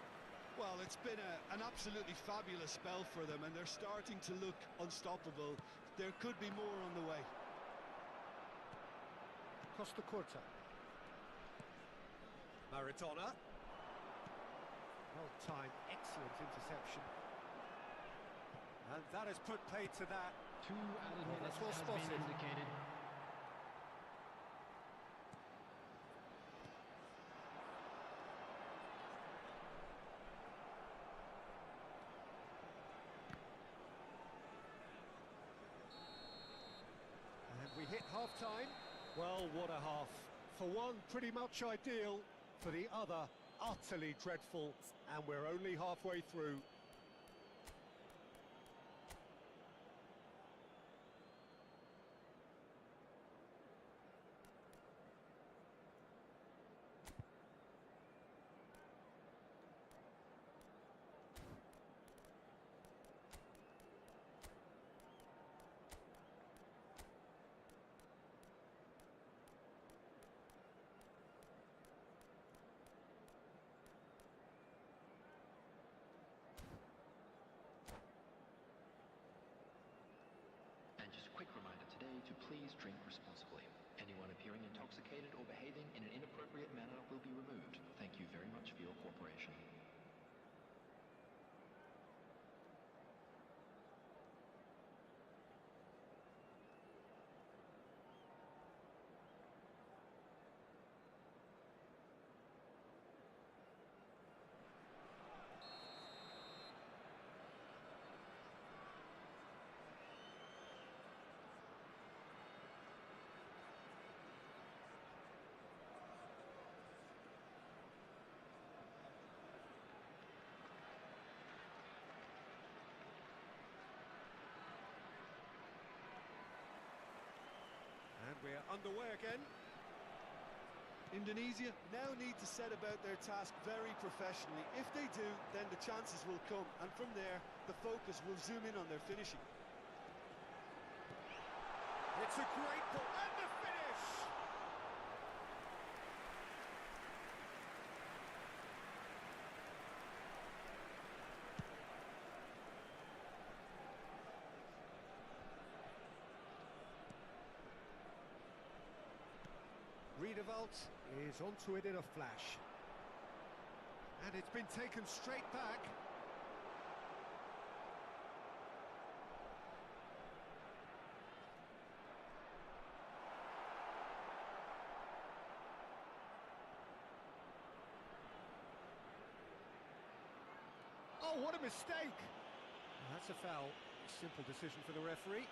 Well, it's been an absolutely fabulous spell for them, and they're starting to look unstoppable. There could be more on the way. Costa Curta. Maradona. Well-timed, excellent interception. And that has put paid to that. 2 added minutes well has spotted. been indicated. And we hit half-time. Well, what a half. For one, pretty much ideal. For the other, utterly dreadful. And we're only halfway through. And just a quick reminder today to please drink responsibly. Anyone appearing intoxicated or behaving in an inappropriate manner will be removed. Thank you very much for your cooperation. And we're underway again. Indonesia now need to set about their task very professionally. If they do, then the chances will come, and from there, the focus will zoom in on their finishing. It's a great ball, and the finish! Riedewald is onto it in a flash. And it's been taken straight back. Oh, what a mistake! That's a foul. Simple decision for the referee.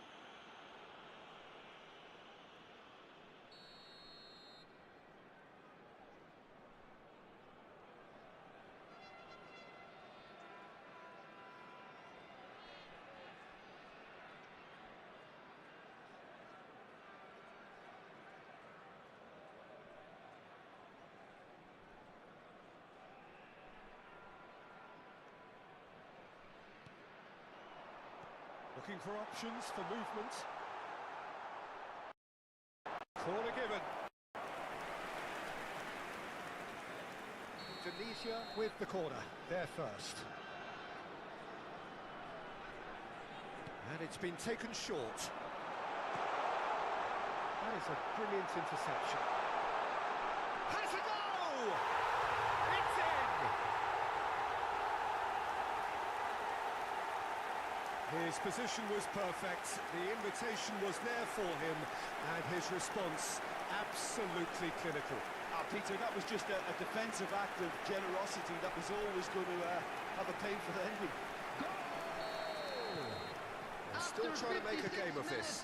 Looking for options for movement. Corner given. Indonesia with the corner, they're first. And it's been taken short. That is a brilliant interception. Has a goal! It's in! His position was perfect, the invitation was there for him, and his response absolutely clinical. Peter, that was just a defensive act of generosity that was always going to have a painful ending. They're still trying to make a game of this.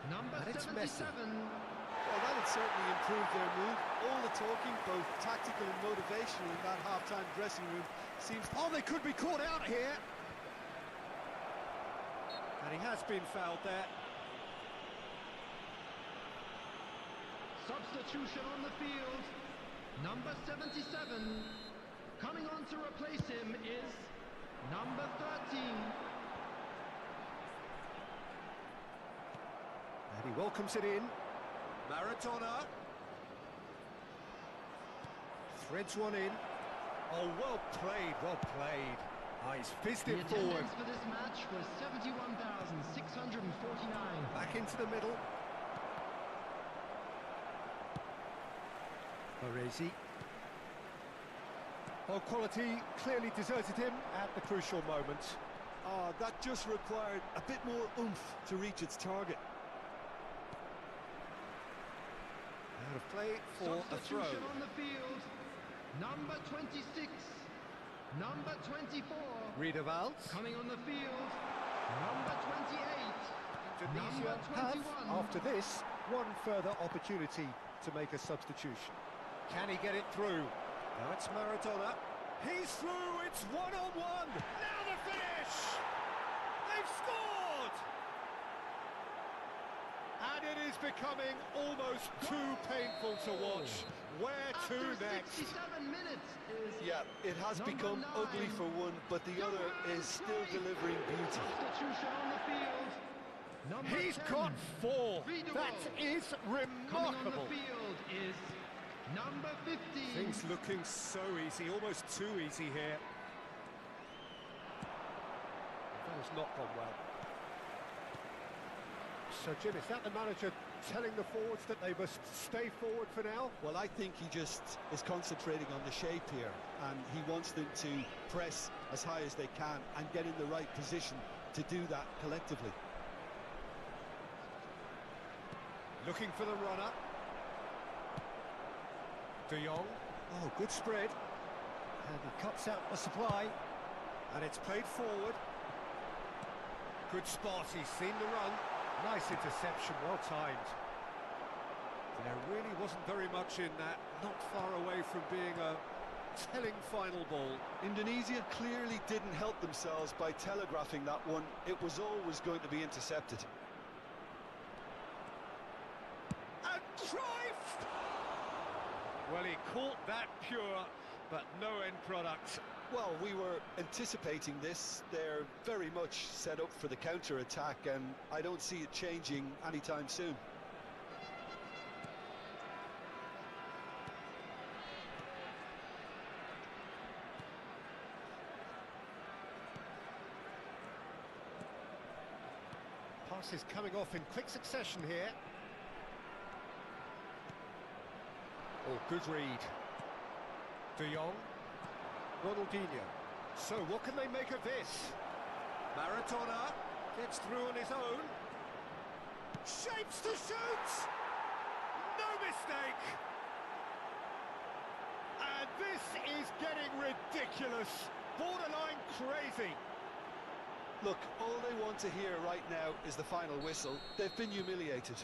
Number And it's 77. Well, that'll certainly improve their mood. All the talking, both tactical and motivational, in that half-time dressing room seems... Oh, they could be caught out here. And he has been fouled there. Substitution on the field. Number 77. Coming on to replace him is number 13. And he welcomes it in. Maradona. Threads one in. Oh, well played, well played. Oh, he's fizzed The it forward. attendance for this match was 71,649. Back into the middle. Baresi. Oh, quality clearly deserted him at the crucial moment. Oh, that just required a bit more oomph to reach its target. Out of play for a throw. Substitution on the field. Number 26. Number 24. Riedewald. Coming on the field. Number 28. Indonesia Number have, 21. after this, one further opportunity to make a substitution. Can he get it through? Now it's Maradona. He's through, it's one-on-one. Now the finish! They've scored! And it is becoming almost too painful to watch. Where to After next? 67 minutes is Yeah, it has Number become 9. ugly for one, but the other is still delivering beauty. substitution on the field. Number He's 10. got 4. Riedewald. That is Coming on remarkable. the field is number 15. Things looking so easy, almost too easy here. That has not gone well. So, Jim, is that the manager telling the forwards that they must stay forward for now? Well, I think he just is concentrating on the shape here, and he wants them to press as high as they can and get in the right position to do that collectively. Looking for the runner. De Jong. Oh, good spread. And he cuts out the supply. And it's played forward. Good spot, he's seen the run. Nice interception, well timed. There really wasn't very much in that. Not far away from being a telling final ball. Indonesia clearly didn't help themselves by telegraphing that one. It was always going to be intercepted. And Cruyff! Well, he caught that pure, but no end product. Well, we were anticipating this. They're very much set up for the counter-attack, and I don't see it changing anytime soon. Passes coming off in quick succession here. Oh, good read. De Jong. Ronaldinho. So what can they make of this? Maradona gets through on his own. Shapes to shoot! No mistake! And this is getting ridiculous. Borderline crazy. Look, all they want to hear right now is the final whistle. They've been humiliated.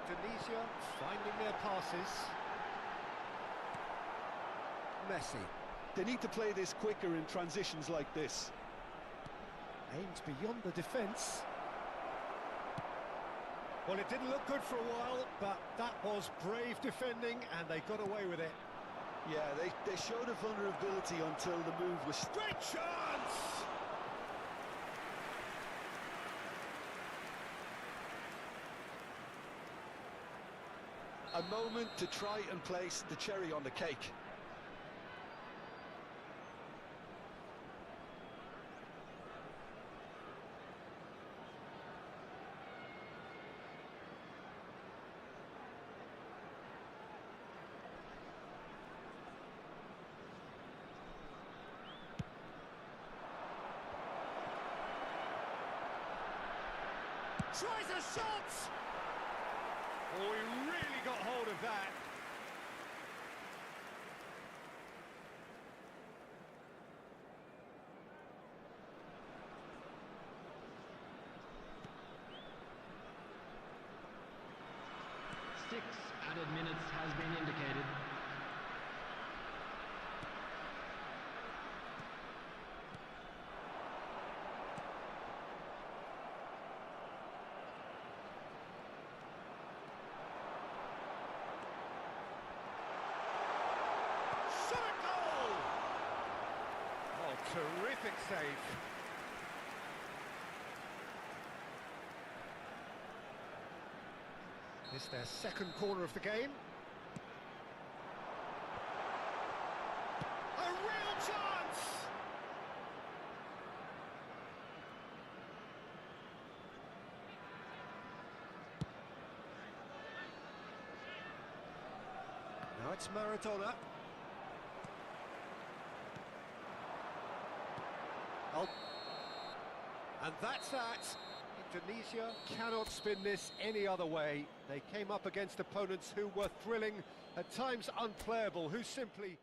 Indonesia finding their passes. Messi They need to play this quicker in transitions like this. aims beyond the defence. Well, it didn't look good for a while, but that was brave defending, and they got away with it. Yeah, they showed a vulnerability until the move was... Great chance! A moment to try and place the cherry on the cake. Tries a shot! Oh, he really got hold of that. Six added minutes has been indicated. Shot a goal! Oh, terrific save. This their second corner of the game. A real chance! Now it's Maradona. Oh. And that's that. Indonesia cannot spin this any other way. They came up against opponents who were thrilling, at times unplayable, who simply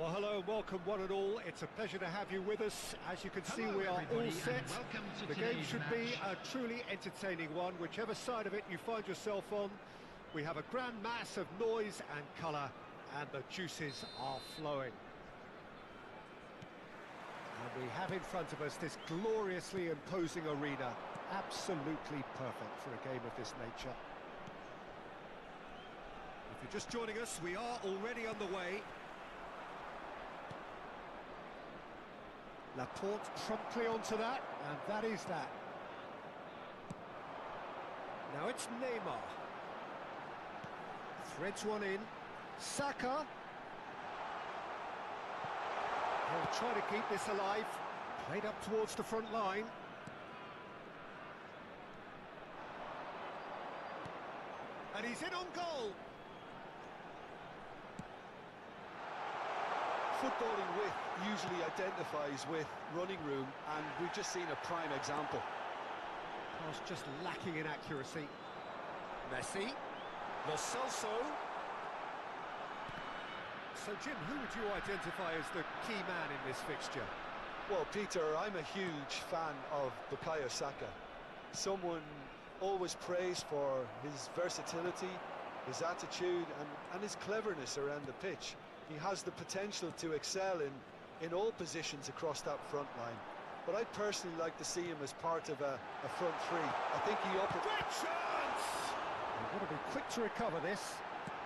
Well, hello and welcome one and all. It's a pleasure to have you with us. As you can see, Hello, we are all everybody, set. and welcome to The game today's should be match. a truly entertaining one, whichever side of it you find yourself on. We have a grand mass of noise and colour, and the juices are flowing. And we have in front of us this gloriously imposing arena, absolutely perfect for a game of this nature. If you're just joining us, we are already on the way. Laporte promptly onto that, and that is that. Now it's Neymar. Threads one in. Saka. He'll try to keep this alive. Played up towards the front line. And he's in on goal. Footballing width usually identifies with running room, and we've just seen a prime example. Pass just lacking in accuracy. Messi. Lo Celso. So, Jim, who would you identify as the key man in this fixture? Well, Peter, I'm a huge fan of Bukayo Saka. Someone always praised for his versatility, his attitude and his cleverness around the pitch. He has the potential to excel in all positions across that front line. But I'd personally like to see him as part of a front three. I think he offers... Great chance! They've got to be quick to recover this.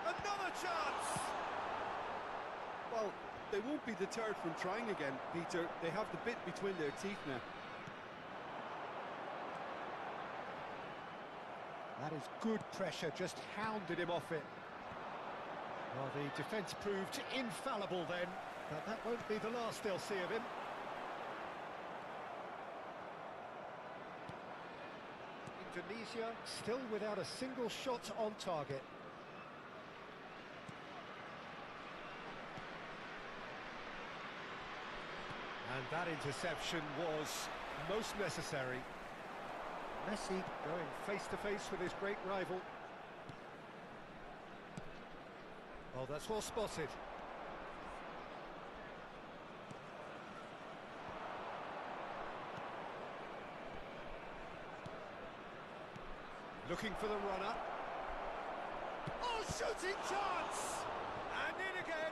Another chance! Well, they won't be deterred from trying again, Peter. They have the bit between their teeth now. That is good pressure, just hounded him off it. Well, the defence proved infallible then, but that won't be the last they'll see of him. Indonesia still without a single shot on target. And that interception was most necessary. Messi going face-to-face with his great rival. Oh, that's well spotted. Looking for the runner. Oh, shooting chance! And in again.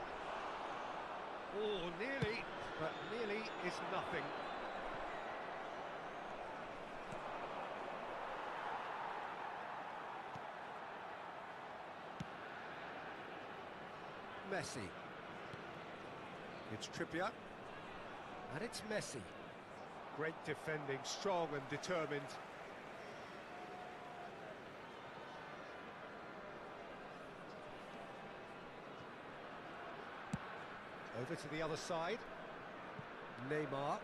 Oh, nearly, but nearly is nothing. Messi. It's Trippier. And it's Messi. Great defending, strong and determined. Over to the other side. Neymar.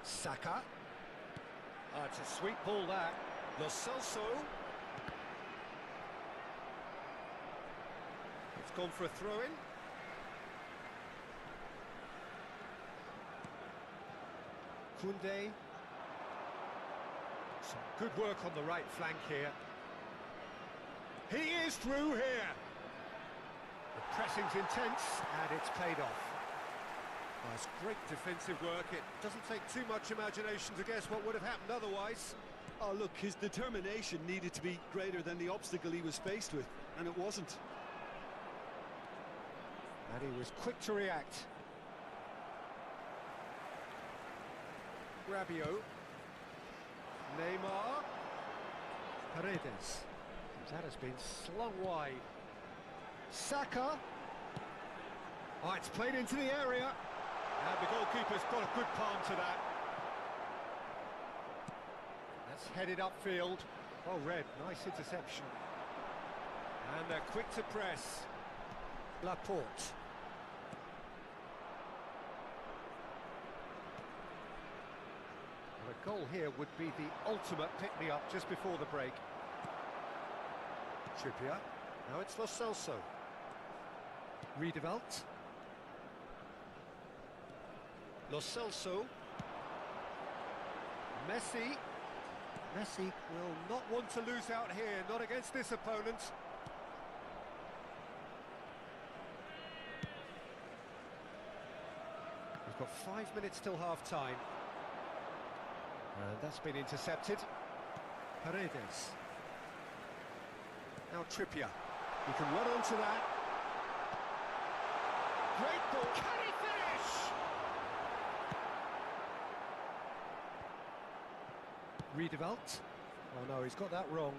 Saka. It's a sweet ball that. Lo Celso. It's gone for a throw-in. Koundé. Some good work on the right flank here. He is through here. The pressing's intense and it's paid off. Nice, great defensive work. It doesn't take too much imagination to guess what would have happened otherwise. Oh, look, his determination needed to be greater than the obstacle he was faced with, and it wasn't. And he was quick to react. Rabiot. Neymar. Paredes. That has been slung wide. Saka. Oh, it's played into the area. And the goalkeeper's got a good palm to that. That's headed upfield. Well read, nice interception. And they're quick to press. Laporte. A goal here would be the ultimate pick-me-up just before the break. Trippier. Now it's Lo Celso. Riedewald. Lo Celso. Messi. Messi will not want to lose out here, not against this opponent. We've got 5 minutes till half-time. And that's been intercepted. Paredes. Now Trippier. He can run onto that. Great ball. Can he finish? Riedewald. Oh no, he's got that wrong.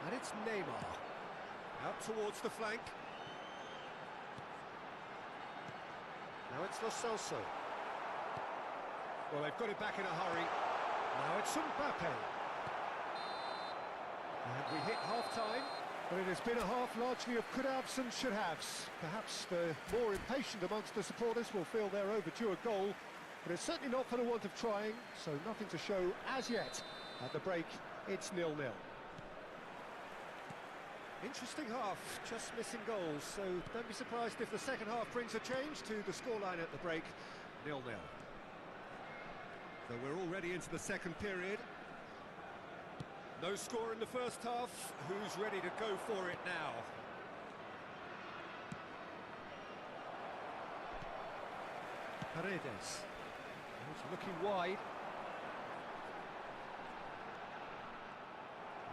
And it's Neymar. Out towards the flank. Now it's Lo Celso. Well, they've got it back in a hurry. Now it's Mbappe. And we hit half-time, but it has been a half largely of could-haves and should-haves. Perhaps the more impatient amongst the supporters will feel they're overdue a goal, but it's certainly not for the want of trying, so nothing to show as yet. At the break, it's 0-0. Interesting half, just missing goals, so don't be surprised if the second half brings a change to the scoreline at the break, 0-0. So we're already into the second period. No score in the first half. Who's ready to go for it now? Paredes. He's looking wide.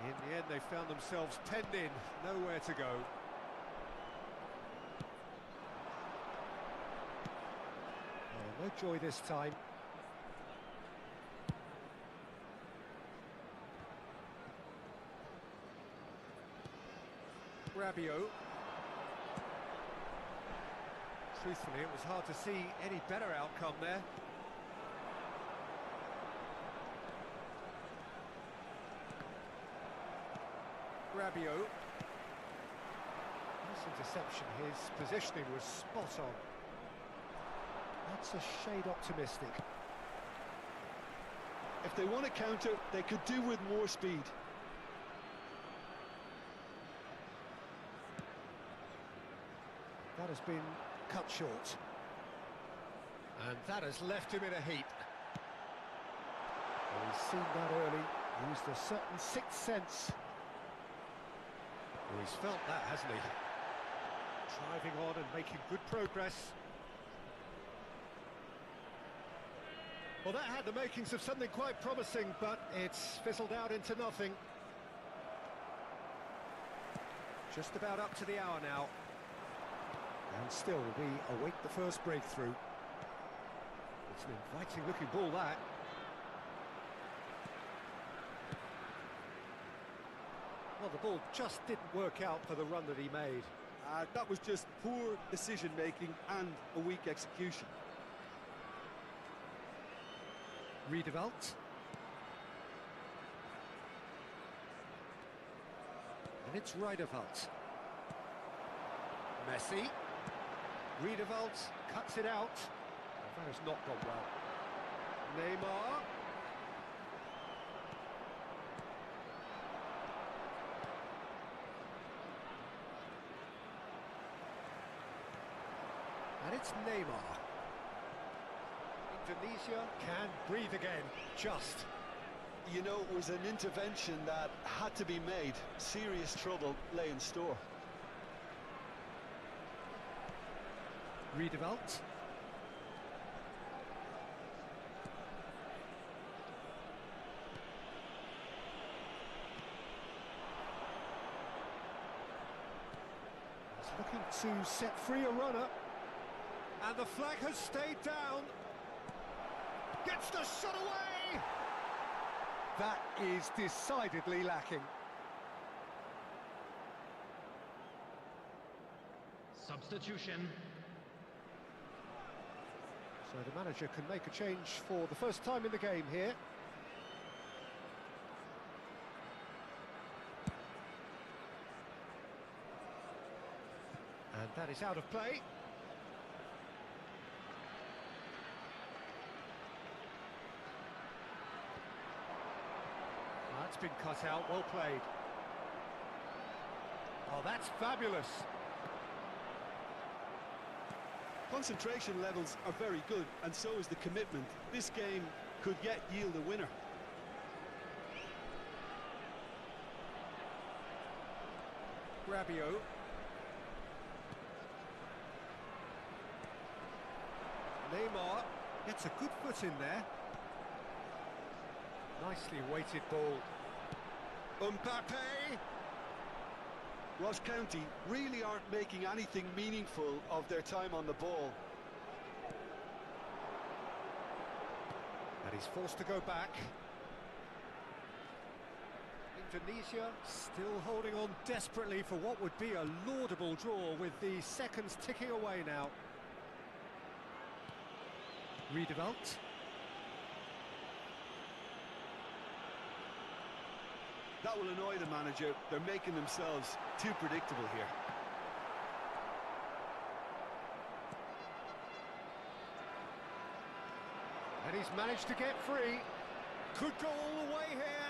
In the end, they found themselves penned in. Nowhere to go. Oh, no joy this time. Rabiot. Truthfully, it was hard to see any better outcome there. Rabiot. Nice interception, his positioning was spot on. That's a shade optimistic. If they want to counter, they could do with more speed. That has been cut short. And that has left him in a heap. Well, he's seen that early, used a certain sixth sense. Well, he's felt that, hasn't he? Driving on and making good progress. Well, that had the makings of something quite promising, but it's fizzled out into nothing. Just about up to the hour now. And still, we await the first breakthrough. It's an inviting-looking ball, that. Well, the ball just didn't work out for the run that he made. That was just poor decision-making and a weak execution. Riedewald. And it's Riedewald. Messi. Riedewald cuts it out. That has not gone well. Neymar. And it's Neymar. Indonesia can breathe again, just. You know, it was an intervention that had to be made. Serious trouble lay in store. Riedewald. He's looking to set free a runner. And the flag has stayed down. Gets the shot away! That is decidedly lacking. Substitution. So the manager can make a change for the first time in the game here. And that is out of play. That's been cut out, well played. Oh, that's fabulous. Concentration levels are very good, and so is the commitment. This game could yet yield a winner. Rabiot. Neymar gets a good foot in there. Nicely weighted ball. Mbappe! Ross County really aren't making anything meaningful of their time on the ball. And he's forced to go back. Indonesia still holding on desperately for what would be a laudable draw with the seconds ticking away now. Redeveloped. That will annoy the manager. They're making themselves too predictable here. And he's managed to get free. Could go all the way here.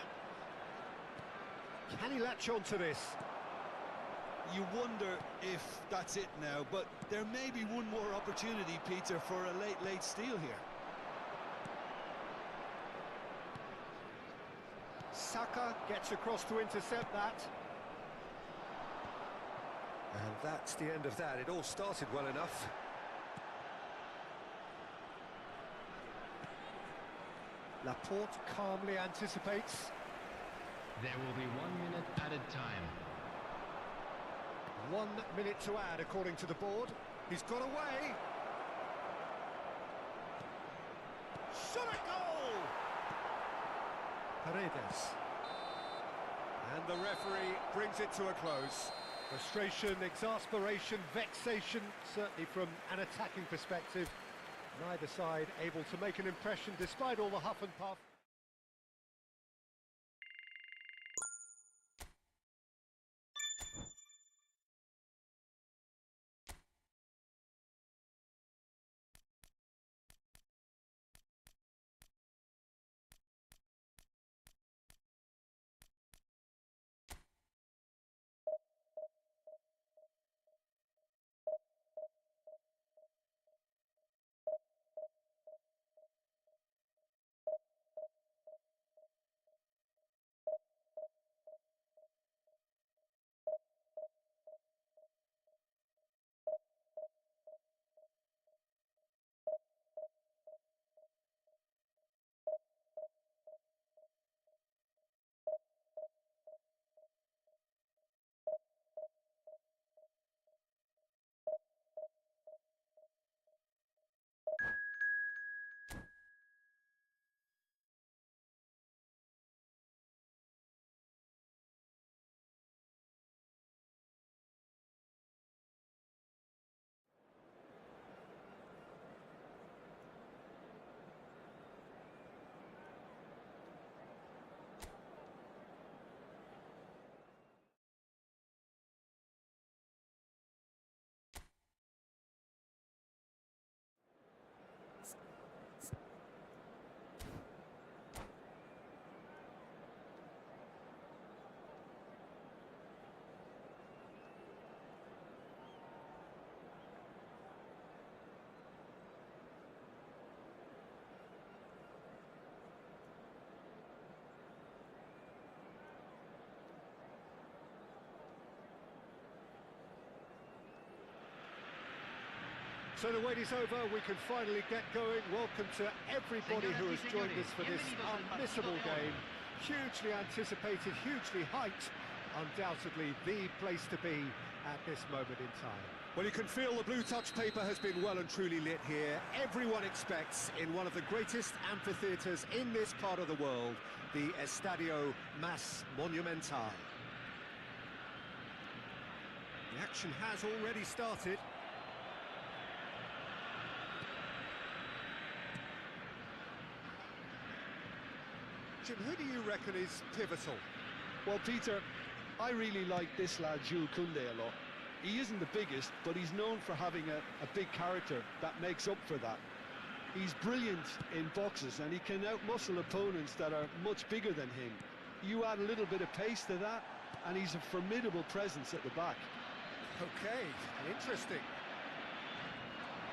Can he latch on to this? You wonder if that's it now, but there may be one more opportunity, Peter, for a late steal here. Saka gets across to intercept that. And that's the end of that. It all started well enough. Laporte calmly anticipates. There will be 1 minute added time. 1 minute to add, according to the board. He's got away. Shot a goal! Paredes. And the referee brings it to a close. Frustration, exasperation, vexation, certainly from an attacking perspective. Neither side able to make an impression despite all the huff and puff. So the wait is over, we can finally get going. Welcome to everybody who has joined us for this unmissable game. Hugely anticipated, hugely hyped. Undoubtedly the place to be at this moment in time. Well, you can feel the blue touch paper has been well and truly lit here. Everyone expects, in one of the greatest amphitheatres in this part of the world, the Estadio Mas Monumental. The action has already started. Jim, who do you reckon is pivotal? Well, Peter, I really like this lad, Jules Koundé, a lot. He isn't the biggest, but he's known for having a big character that makes up for that. He's brilliant in boxes, and he can outmuscle opponents that are much bigger than him. You add a little bit of pace to that, and he's a formidable presence at the back. Okay, interesting.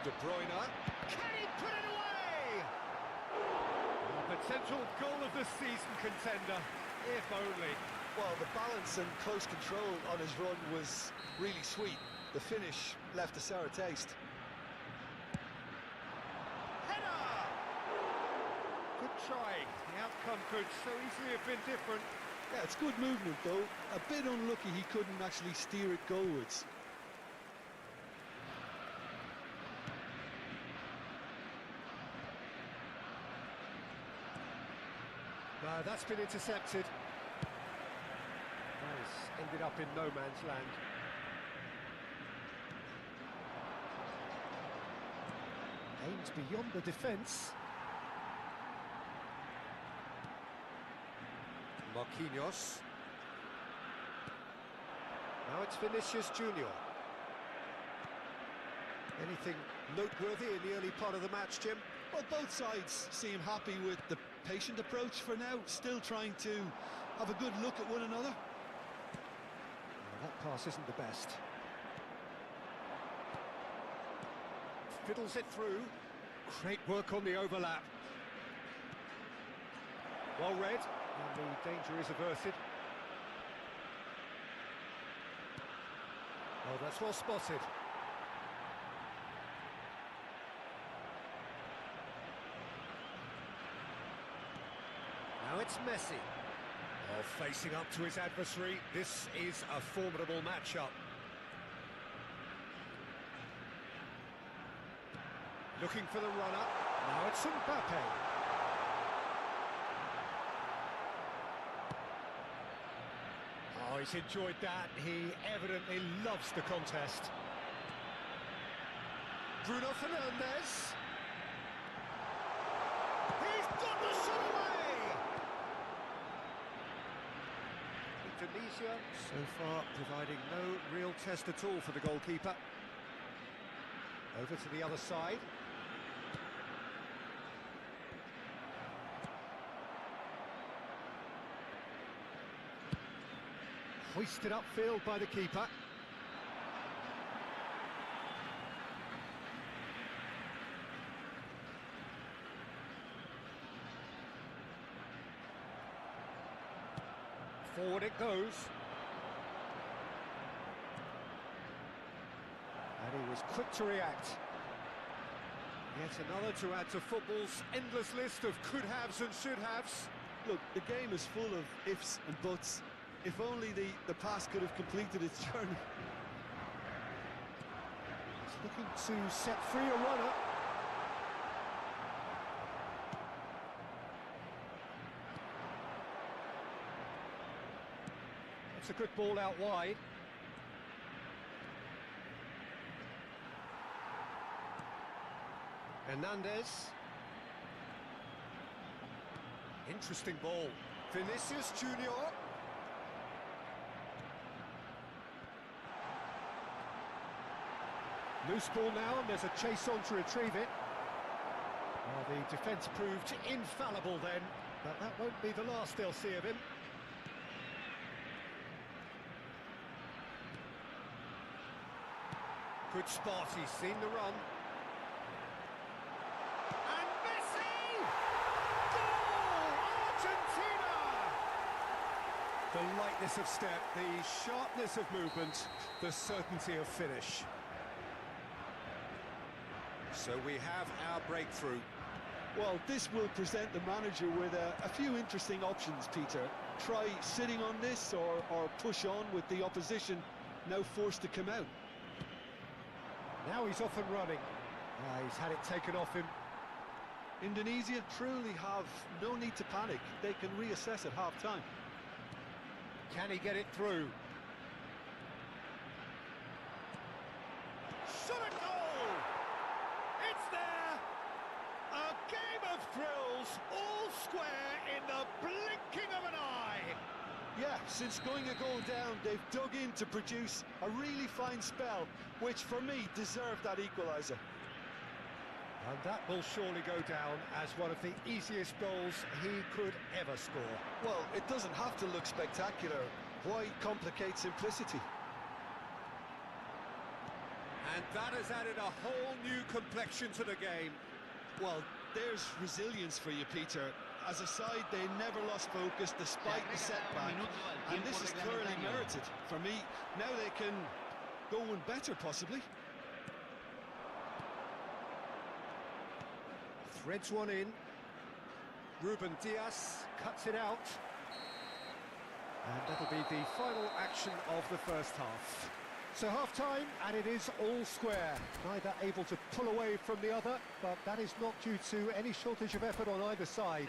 De Bruyne. Can he put it away? Potential goal of the season contender, if only. Well, the balance and close control on his run was really sweet. The finish left a sour taste. try. The outcome could so easily have been different. Yeah, it's good movement though. A bit unlucky he couldn't actually steer it goalwards. That's been intercepted. Nice. Ended up in no man's land. Aims beyond the defence. Marquinhos. Now it's Vinicius Junior. Anything noteworthy in the early part of the match, Jim? Well, both sides seem happy with the patient approach for now, still trying to have a good look at one another. Well, that pass isn't the best. Fiddles it through. Great work on the overlap. Well read, and the danger is averted. Oh, that's well spotted. Now it's Messi. Oh, facing up to his adversary. This is a formidable matchup. Looking for the run-up. Now it's Mbappe. Oh, he's enjoyed that. He evidently loves the contest. Bruno Fernandes. He's got the shot away! Indonesia, so far, providing no real test at all for the goalkeeper. Over to the other side. Hoisted upfield by the keeper. Forward it goes. And he was quick to react. Yet another to add to football's endless list of could-haves and should-haves. Look, the game is full of ifs and buts. If only the pass could have completed its journey. He's looking to set free a runner. It's a good ball out wide. Hernandez. Interesting ball. Vinicius Junior. Loose ball now, and there's a chase on to retrieve it. Well, the defence proved infallible then, but that won't be the last they'll see of him. Good spot, he's seen the run. And Messi! Goal! Argentina! The lightness of step, the sharpness of movement, the certainty of finish. So we have our breakthrough. Well, this will present the manager with a few interesting options, Peter. Try sitting on this or push on with the opposition now forced to come out. Now he's off and running. He's had it taken off him. Indonesia truly have no need to panic. They can reassess at half-time. Can he get it through? Shot a goal! It's there! A game of thrills, all square in the blinking of an eye! Yeah, since going a goal down, they've dug in to produce a really fine spell, which for me deserved that equaliser. And that will surely go down as one of the easiest goals he could ever score. Well, it doesn't have to look spectacular. Why complicate simplicity? And that has added a whole new complexion to the game. Well, there's resilience for you, Peter. As a side, they never lost focus despite the setback. And this is clearly merited. For me, now they can go one better, possibly. Threads one in. Ruben Dias cuts it out. And that'll be the final action of the first half. So half-time, and it is all square. Neither able to pull away from the other, but that is not due to any shortage of effort on either side.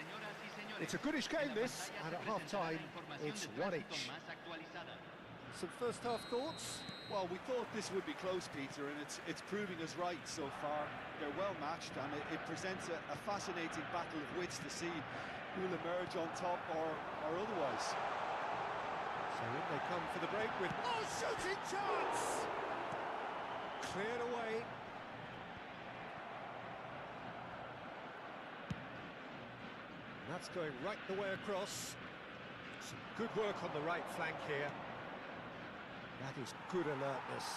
It's a goodish game, this, and at half-time, it's 1-1. Some first-half thoughts? Well, we thought this would be close, Peter, and it's proving us right so far. They're well matched, and it presents a fascinating battle of wits to see who'll emerge on top or otherwise. So in they come for the break with... Oh, shooting chance! Cleared away. That's going right the way across. Some good work on the right flank here. That is good alertness.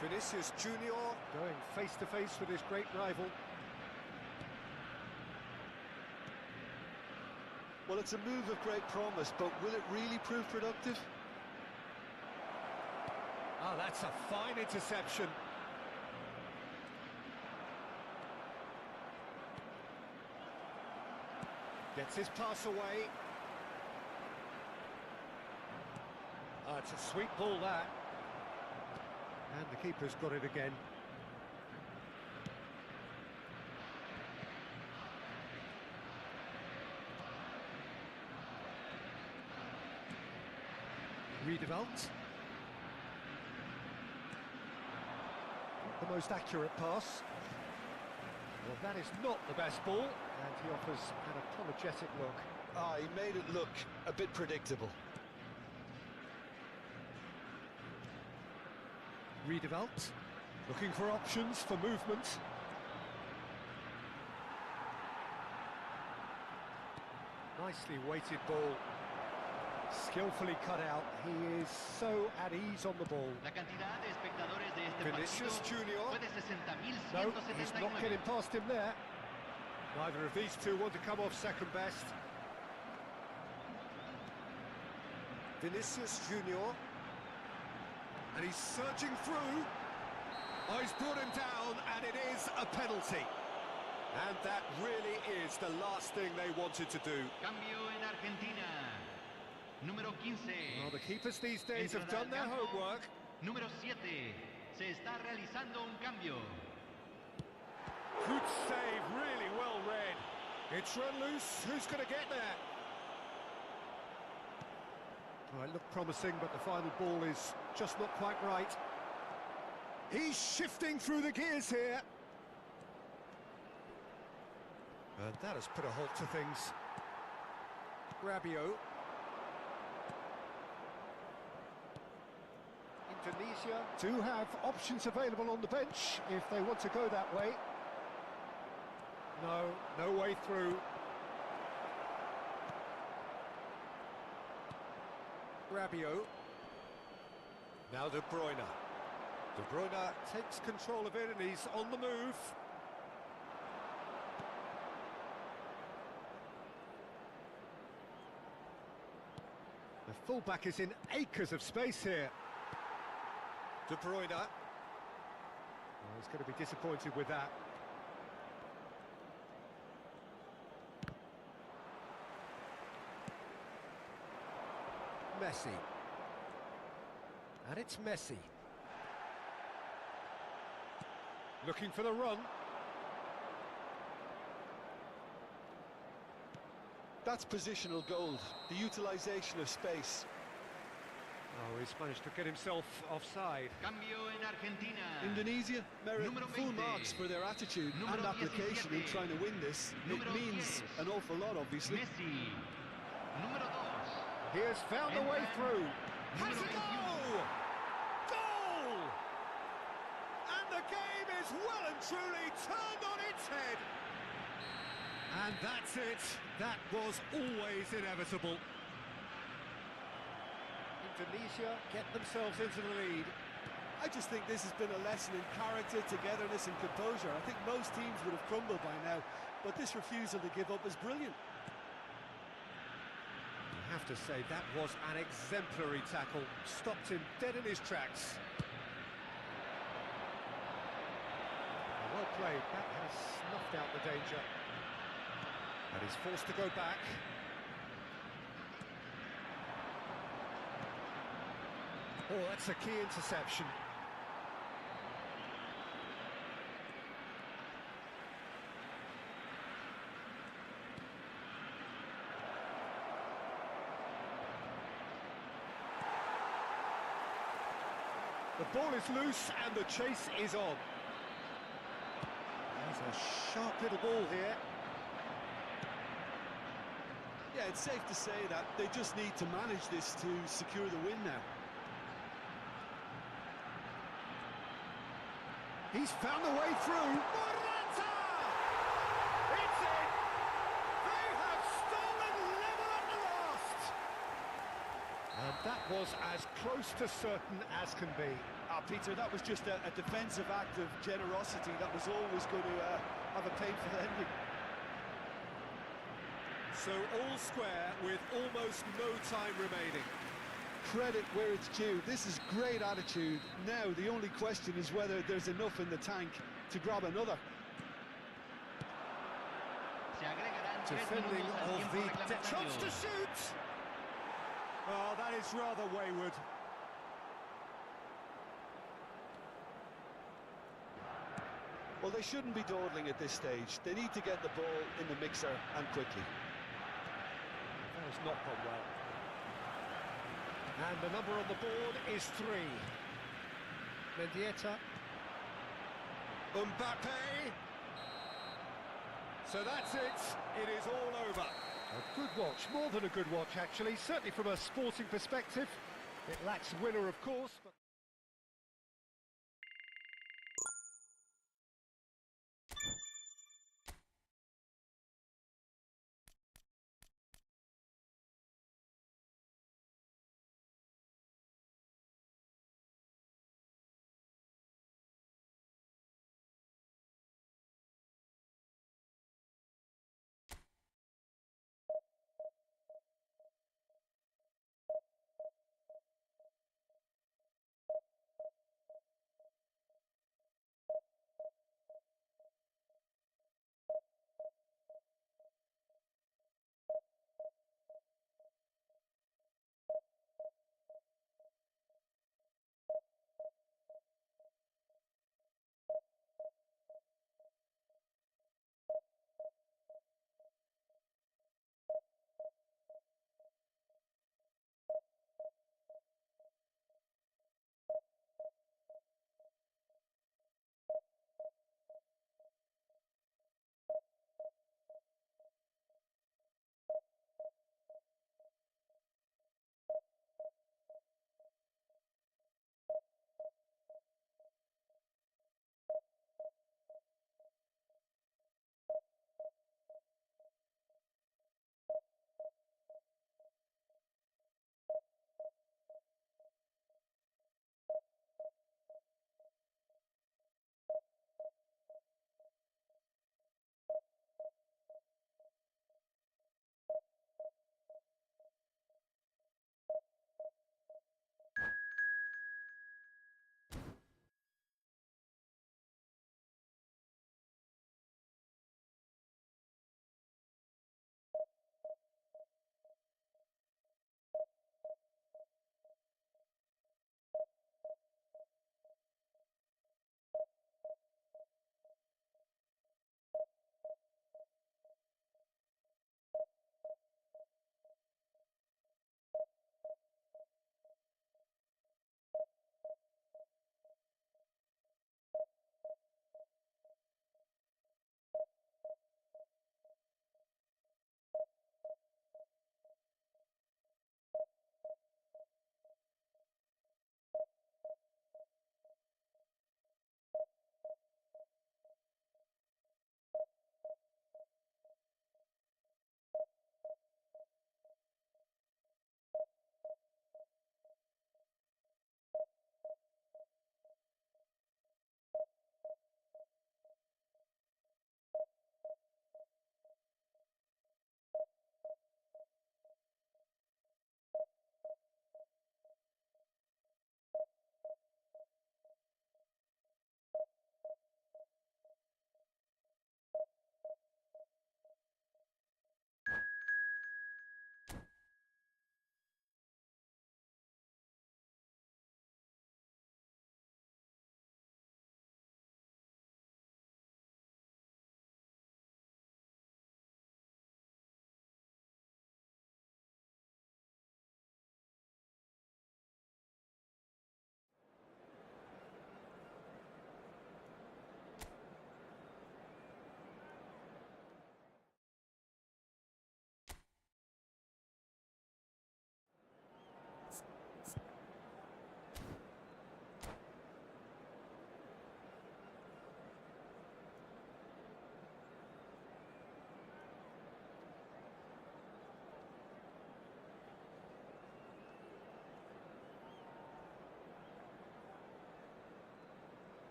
Vinicius Junior going face-to-face with his great rival. Well, it's a move of great promise, but will it really prove productive? Oh, that's a fine interception. Gets his pass away. Oh, it's a sweet ball, that. And the keeper's got it again. Redeveloped. Not the most accurate pass. Well, that is not the best ball, and he offers an apologetic look. Ah, he made it look a bit predictable. Redeveloped, looking for options for movement. Nicely weighted ball, skillfully cut out. He is so at ease on the ball. Vinicius Junior. No, he's not getting past him there. Neither of these two want to come off second best. Vinicius Junior. And he's surging through. Oh, he's brought him down, and it is a penalty. And that really is the last thing they wanted to do. Cambio en Argentina. Número 15. Well, the keepers these days have done their homework. Número 7. Se está realizando un cambio. Good save, really well read. It's run loose. Who's going to get there? Well, it looked promising, but the final ball is just not quite right. He's shifting through the gears here. And that has put a halt to things. Rabiot. Indonesia do have options available on the bench if they want to go that way. No way through. Rabiot. Now De Bruyne. De Bruyne takes control of it and he's on the move. The fullback is in acres of space here. De Bruyne. Oh, he's going to be disappointed with that. Messi. And it's Messi. Looking for the run. That's positional gold, the utilisation of space. Oh, he's managed to get himself offside. Cambio en Argentina. Indonesia merit Número full 20. marks for their attitude Número and application in 17. trying to win this. Número It means 10. an awful lot, obviously. Messi. Número 2. He has found a way through. Has Número a goal! Goal! And the game is well and truly turned on its head. And that's it. That was always inevitable. Indonesia get themselves into the lead. I just think this has been a lesson in character, togetherness and composure. I think most teams would have crumbled by now, but this refusal to give up is brilliant. I have to say, that was an exemplary tackle. Stopped him dead in his tracks. Well played. That has snuffed out the danger. And he's forced to go back. Oh, that's a key interception. The ball is loose and the chase is on. There's a sharp little ball here. Yeah, it's safe to say that they just need to manage this to secure the win now. He's found a way through. Morata! It's in! They have stolen level at the last! And that was as close to certain as can be. Peter, that was just a defensive act of generosity that was always going to have a painful ending. So all square with almost no time remaining. Credit where it's due. This is great attitude. Now the only question is whether there's enough in the tank to grab another. Se agregarán 3 Defending minutos al of tiempo the chance to reglamentario. shoot. Oh, that is rather wayward. Well, they shouldn't be dawdling at this stage. They need to get the ball in the mixer and quickly. That has not gone well. And the number on the board is 3. Mendieta. Mbappe. So that's it. It is all over. A good watch, more than a good watch actually, certainly from a sporting perspective. It lacks winner, of course, but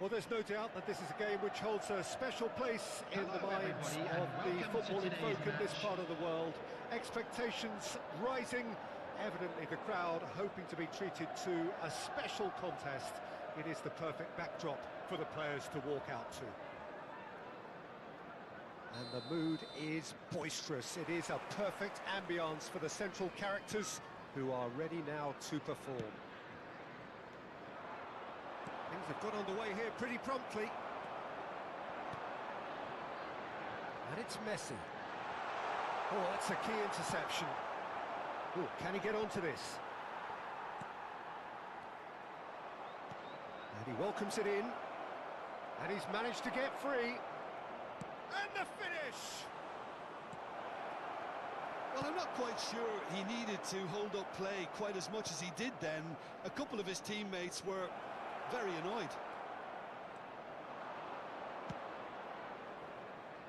Well, there's no doubt that this is a game which holds a special place in the Hello, minds everybody, of and the welcome to footballing today's folk in this match. part of the world. Expectations rising, evidently the crowd hoping to be treated to a special contest. It is the perfect backdrop for the players to walk out to. And the mood is boisterous. It is a perfect ambience for the central characters who are ready now to perform. Things have got underway here pretty promptly. And it's Messi. Oh, that's a key interception. Oh, can he get onto this? And he welcomes it in. And he's managed to get free. And the finish! Well, I'm not quite sure he needed to hold up play quite as much as he did then. A couple of his teammates were very annoyed.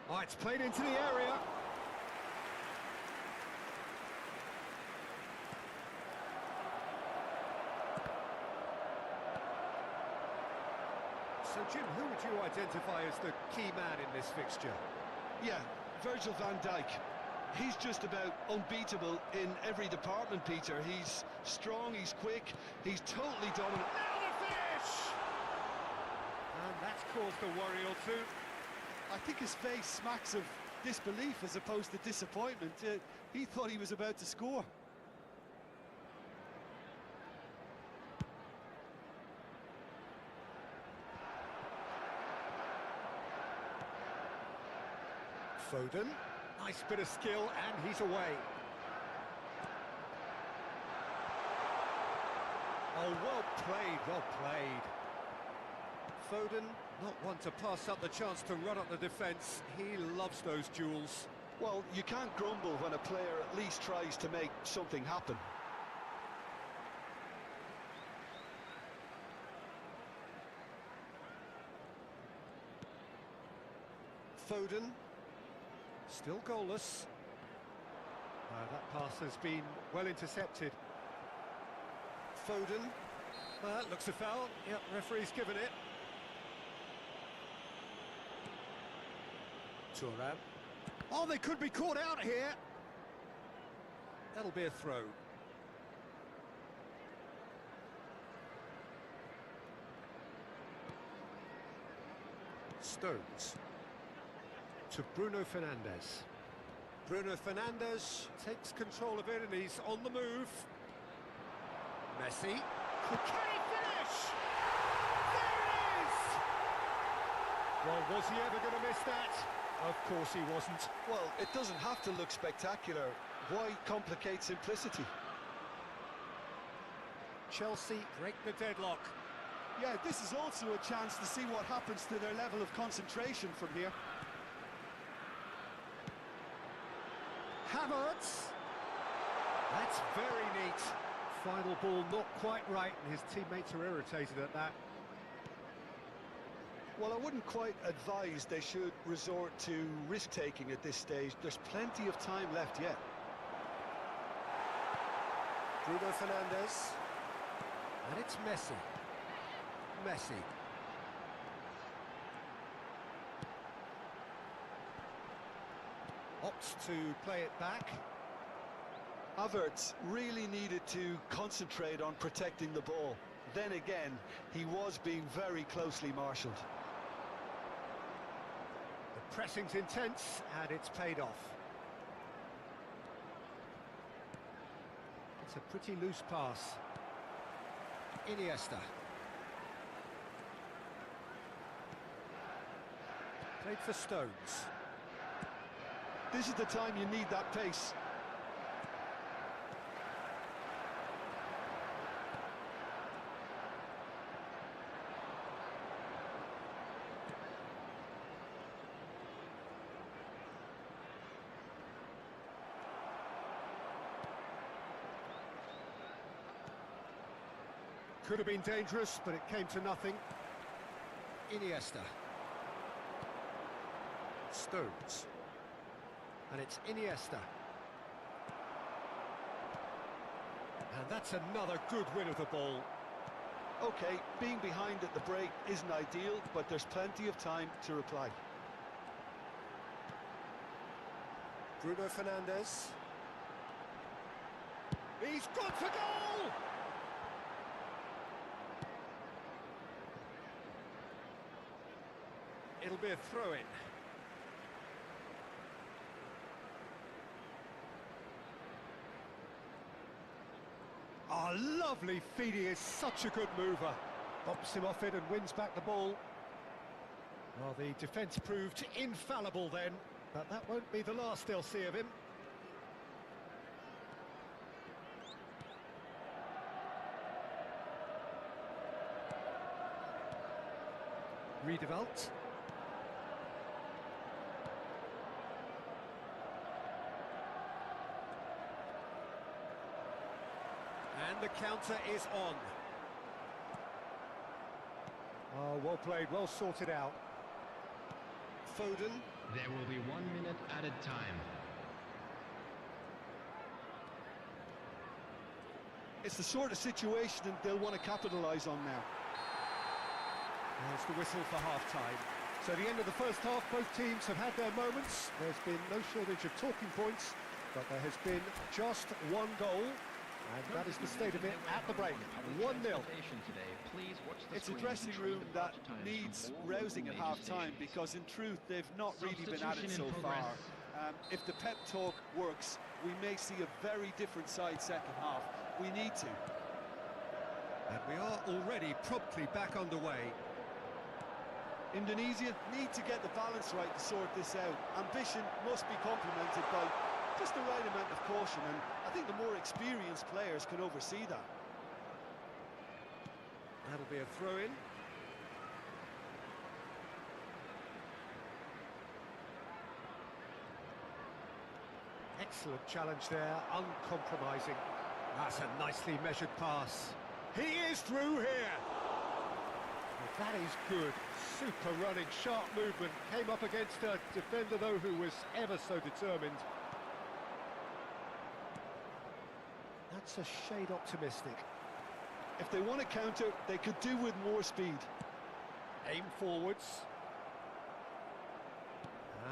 Oh, it's played into the area. So, Jim, who would you identify as the key man in this fixture? Yeah, Virgil van Dijk. He's just about unbeatable in every department, Peter. He's strong, he's quick, he's totally dominant. Now the finish! And that's caused a worry or two. I think his face smacks of disbelief as opposed to disappointment. He thought he was about to score. Foden, nice bit of skill, and he's away. Oh, well played, well played. Foden, not one to pass up the chance to run up the defence. He loves those duels. Well, you can't grumble when a player at least tries to make something happen. Foden, still goalless. That pass has been well intercepted. Foden, that looks a foul. Yep, referee's given it. Thuram. Oh, they could be caught out here. That'll be a throw. Stones. To Bruno Fernandes. Bruno Fernandes takes control of it and he's on the move. Messi. Can he finish? There it is! Well, was he ever going to miss that? Of course he wasn't. Well, it doesn't have to look spectacular. Why complicate simplicity? Chelsea break the deadlock. Yeah, this is also a chance to see what happens to their level of concentration from here. Havertz. That's very neat. Final ball not quite right, and his teammates are irritated at that. Well, I wouldn't quite advise they should resort to risk-taking at this stage. There's plenty of time left yet. Bruno Fernandes. And it's Messi. Messi. Opts to play it back. Havertz really needed to concentrate on protecting the ball. Then again, he was being very closely marshalled. The pressing's intense, and it's paid off. It's a pretty loose pass. Iniesta. Played for Stones. This is the time you need that pace. Could have been dangerous, but it came to nothing. Iniesta. Stones. And it's Iniesta. And that's another good win of the ball. Okay, being behind at the break isn't ideal, but there's plenty of time to reply. Bruno Fernandes. He's gone for goal! It'll be a throw-in. Oh, lovely feed, he is such a good mover. Bops him off it and wins back the ball. Well, the defence proved infallible then, but that won't be the last they'll see of him. Redeveloped. And the counter is on. Oh, well played, well sorted out. Foden. There will be 1 minute added time. It's the sort of situation that they'll want to capitalise on now. There's the whistle for half-time. So the end of the first half, both teams have had their moments. There's been no shortage of talking points, but there has been just one goal, and that is the state of it at the break. 1-0. It's a dressing room that needs rousing at half-time because, in truth, they've not really been at it so far. If the pep talk works, we may see a very different side second half. We need to. And we are already promptly back underway. Indonesia need to get the balance right to sort this out. Ambition must be complemented by just the right amount of caution, and I think the more experienced players can oversee that. That'll be a throw-in. Excellent challenge there, uncompromising. That's a nicely measured pass. He is through here. Well, that is good. Super running, sharp movement. Came up against a defender, though, who was ever so determined. That's a shade optimistic. If they want to counter, they could do with more speed. Aim forwards.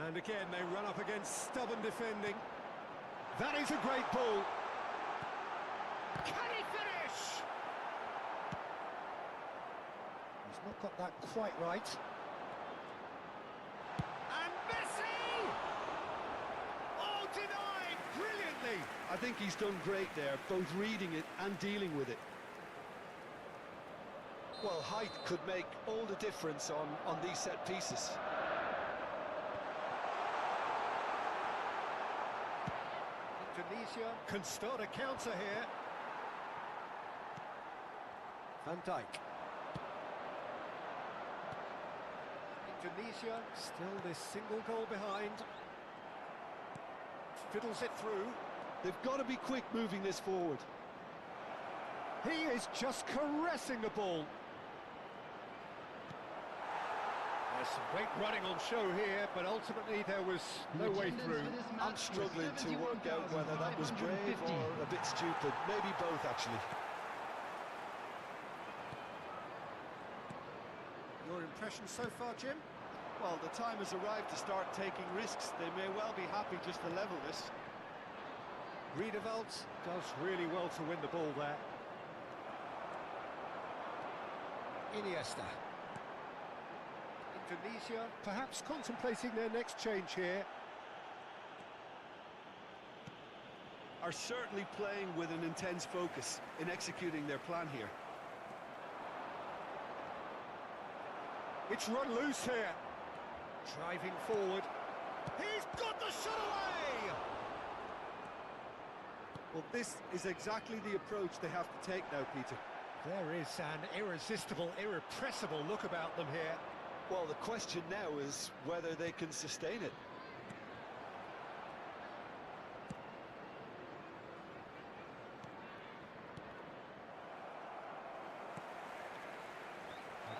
And again, they run up against stubborn defending. That is a great ball. Can he finish? He's not got that quite right. And Messi! Oh, denied brilliantly. I think he's done great there, both reading it and dealing with it. Well, height could make all the difference on these set pieces. Indonesia can start a counter here. Van Dijk. Indonesia still this single goal behind. Fiddles it through. They've got to be quick moving this forward. He is just caressing the ball. There's some great running on show here, but ultimately there was no way through. I'm struggling to work out whether that was brave or a bit stupid. Maybe both, actually. Your impression so far, Jim? Well, the time has arrived to start taking risks. They may well be happy just to level this. Riedewald does really well to win the ball there. Iniesta. Indonesia perhaps contemplating their next change here. Are certainly playing with an intense focus in executing their plan here. It's run loose here. Driving forward. He's got the shot away! Well, this is exactly the approach they have to take now, Peter. There is an irresistible, irrepressible look about them here. Well, the question now is whether they can sustain it.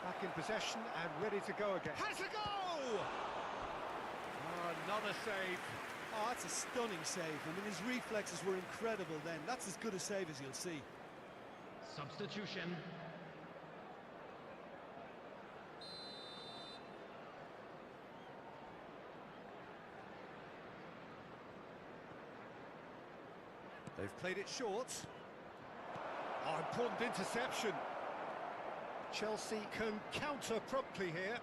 Back in possession and ready to go again. Has a go! Oh, another save. Oh, that's a stunning save. I mean, his reflexes were incredible then. That's as good a save as you'll see. Substitution. They've played it short. Oh, important interception. Chelsea can counter promptly here.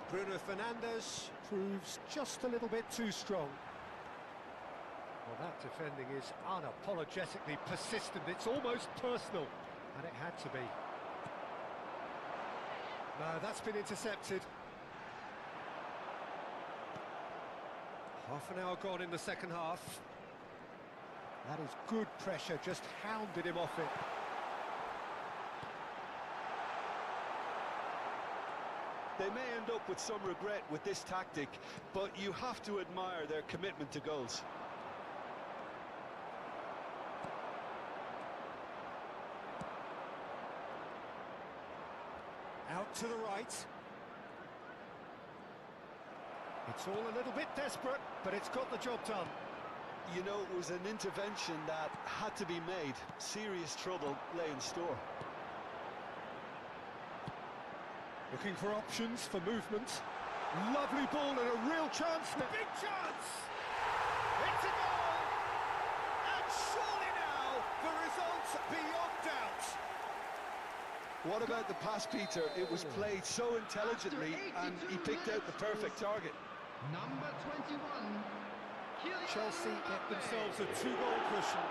Bruno Fernandes proves just a little bit too strong. Well, that defending is unapologetically persistent. It's almost personal, and it had to be. No, that's been intercepted. Half an hour gone in the second half. That is good pressure, just hounded him off it. They may end up with some regret with this tactic, but you have to admire their commitment to goals. Out to the right. It's all a little bit desperate, but it's got the job done. You know, it was an intervention that had to be made. Serious trouble lay in store. Looking for options for movement. Lovely ball and a real chance. Big chance! It's a goal! And surely now, the result's beyond doubt. What about the pass, Peter? It was played so intelligently and he picked out the perfect target. Number 21. Chelsea get themselves a 2-goal cushion.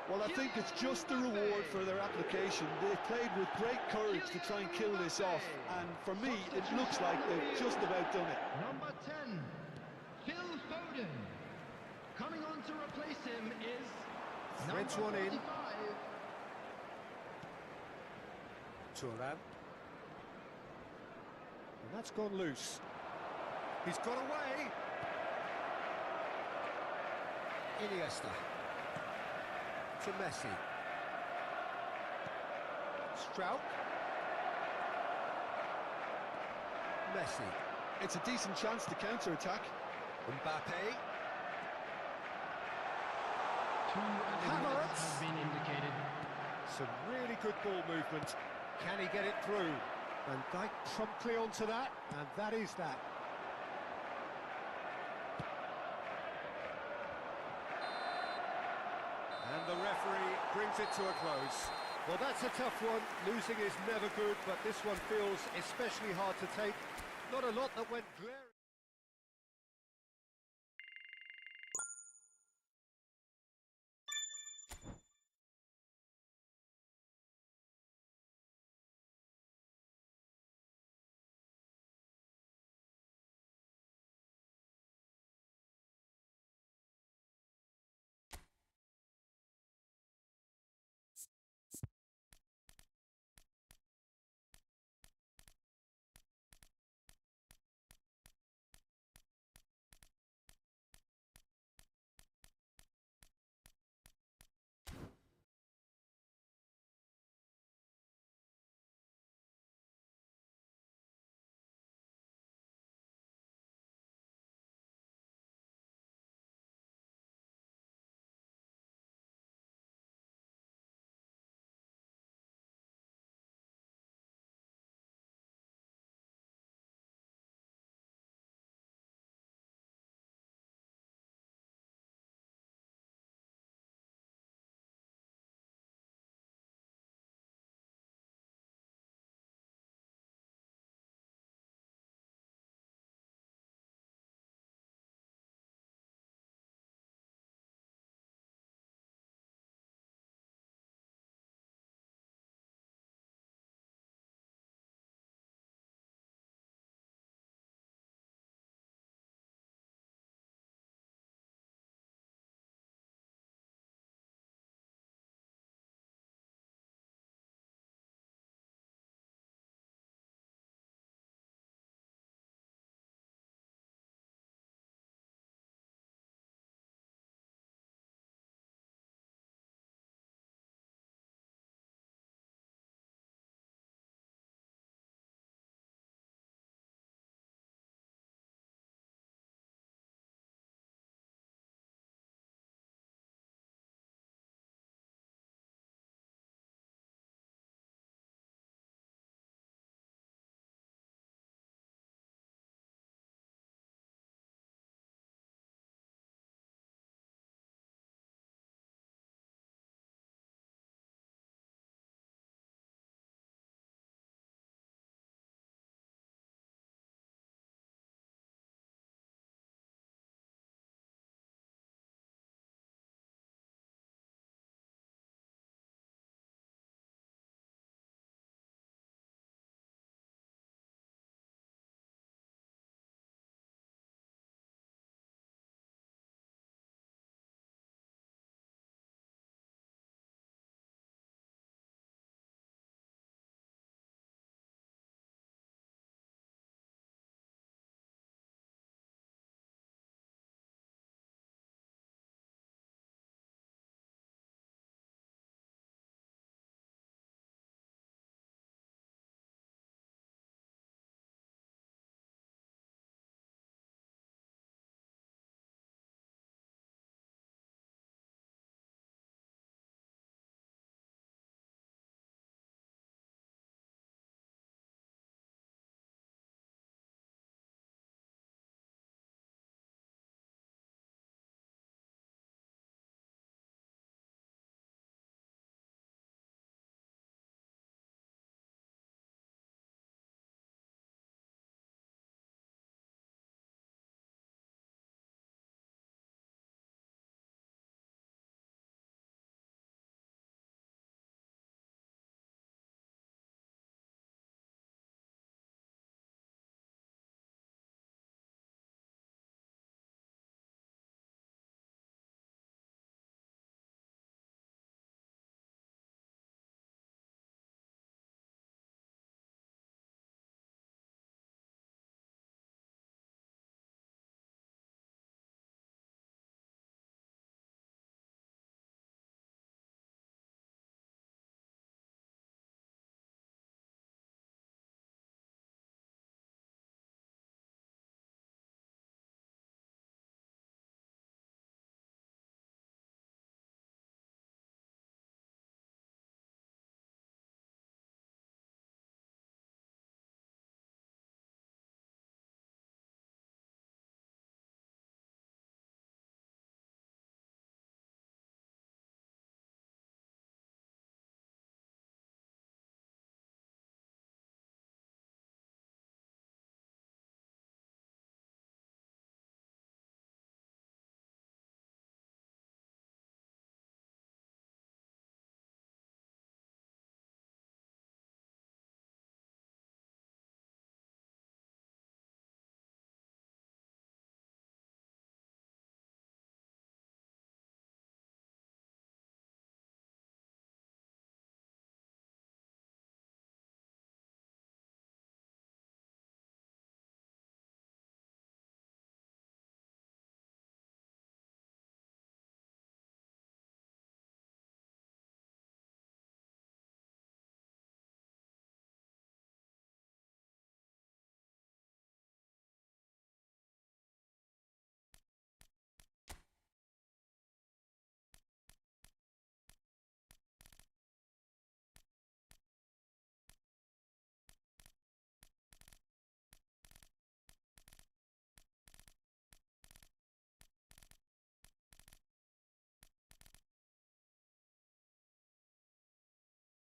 Well, I think it's just the reward for their application. They played with great courage to try and kill this off, and for me, it looks like they've just about done it. Number 10, Phil Foden. Coming on to replace him is Threads number one in. 45. Thuram. And that's gone loose. He's got away. Iniesta. To Messi. Strout. Messi. It's a decent chance to counter-attack. Mbappe. Two Havertz. have been indicated. Some really good ball movement. Can he get it through? Van Dijk promptly onto that, and that is that. And the referee brings it to a close. Well, that's a tough one. Losing is never good, but this one feels especially hard to take. Not a lot that went glaring.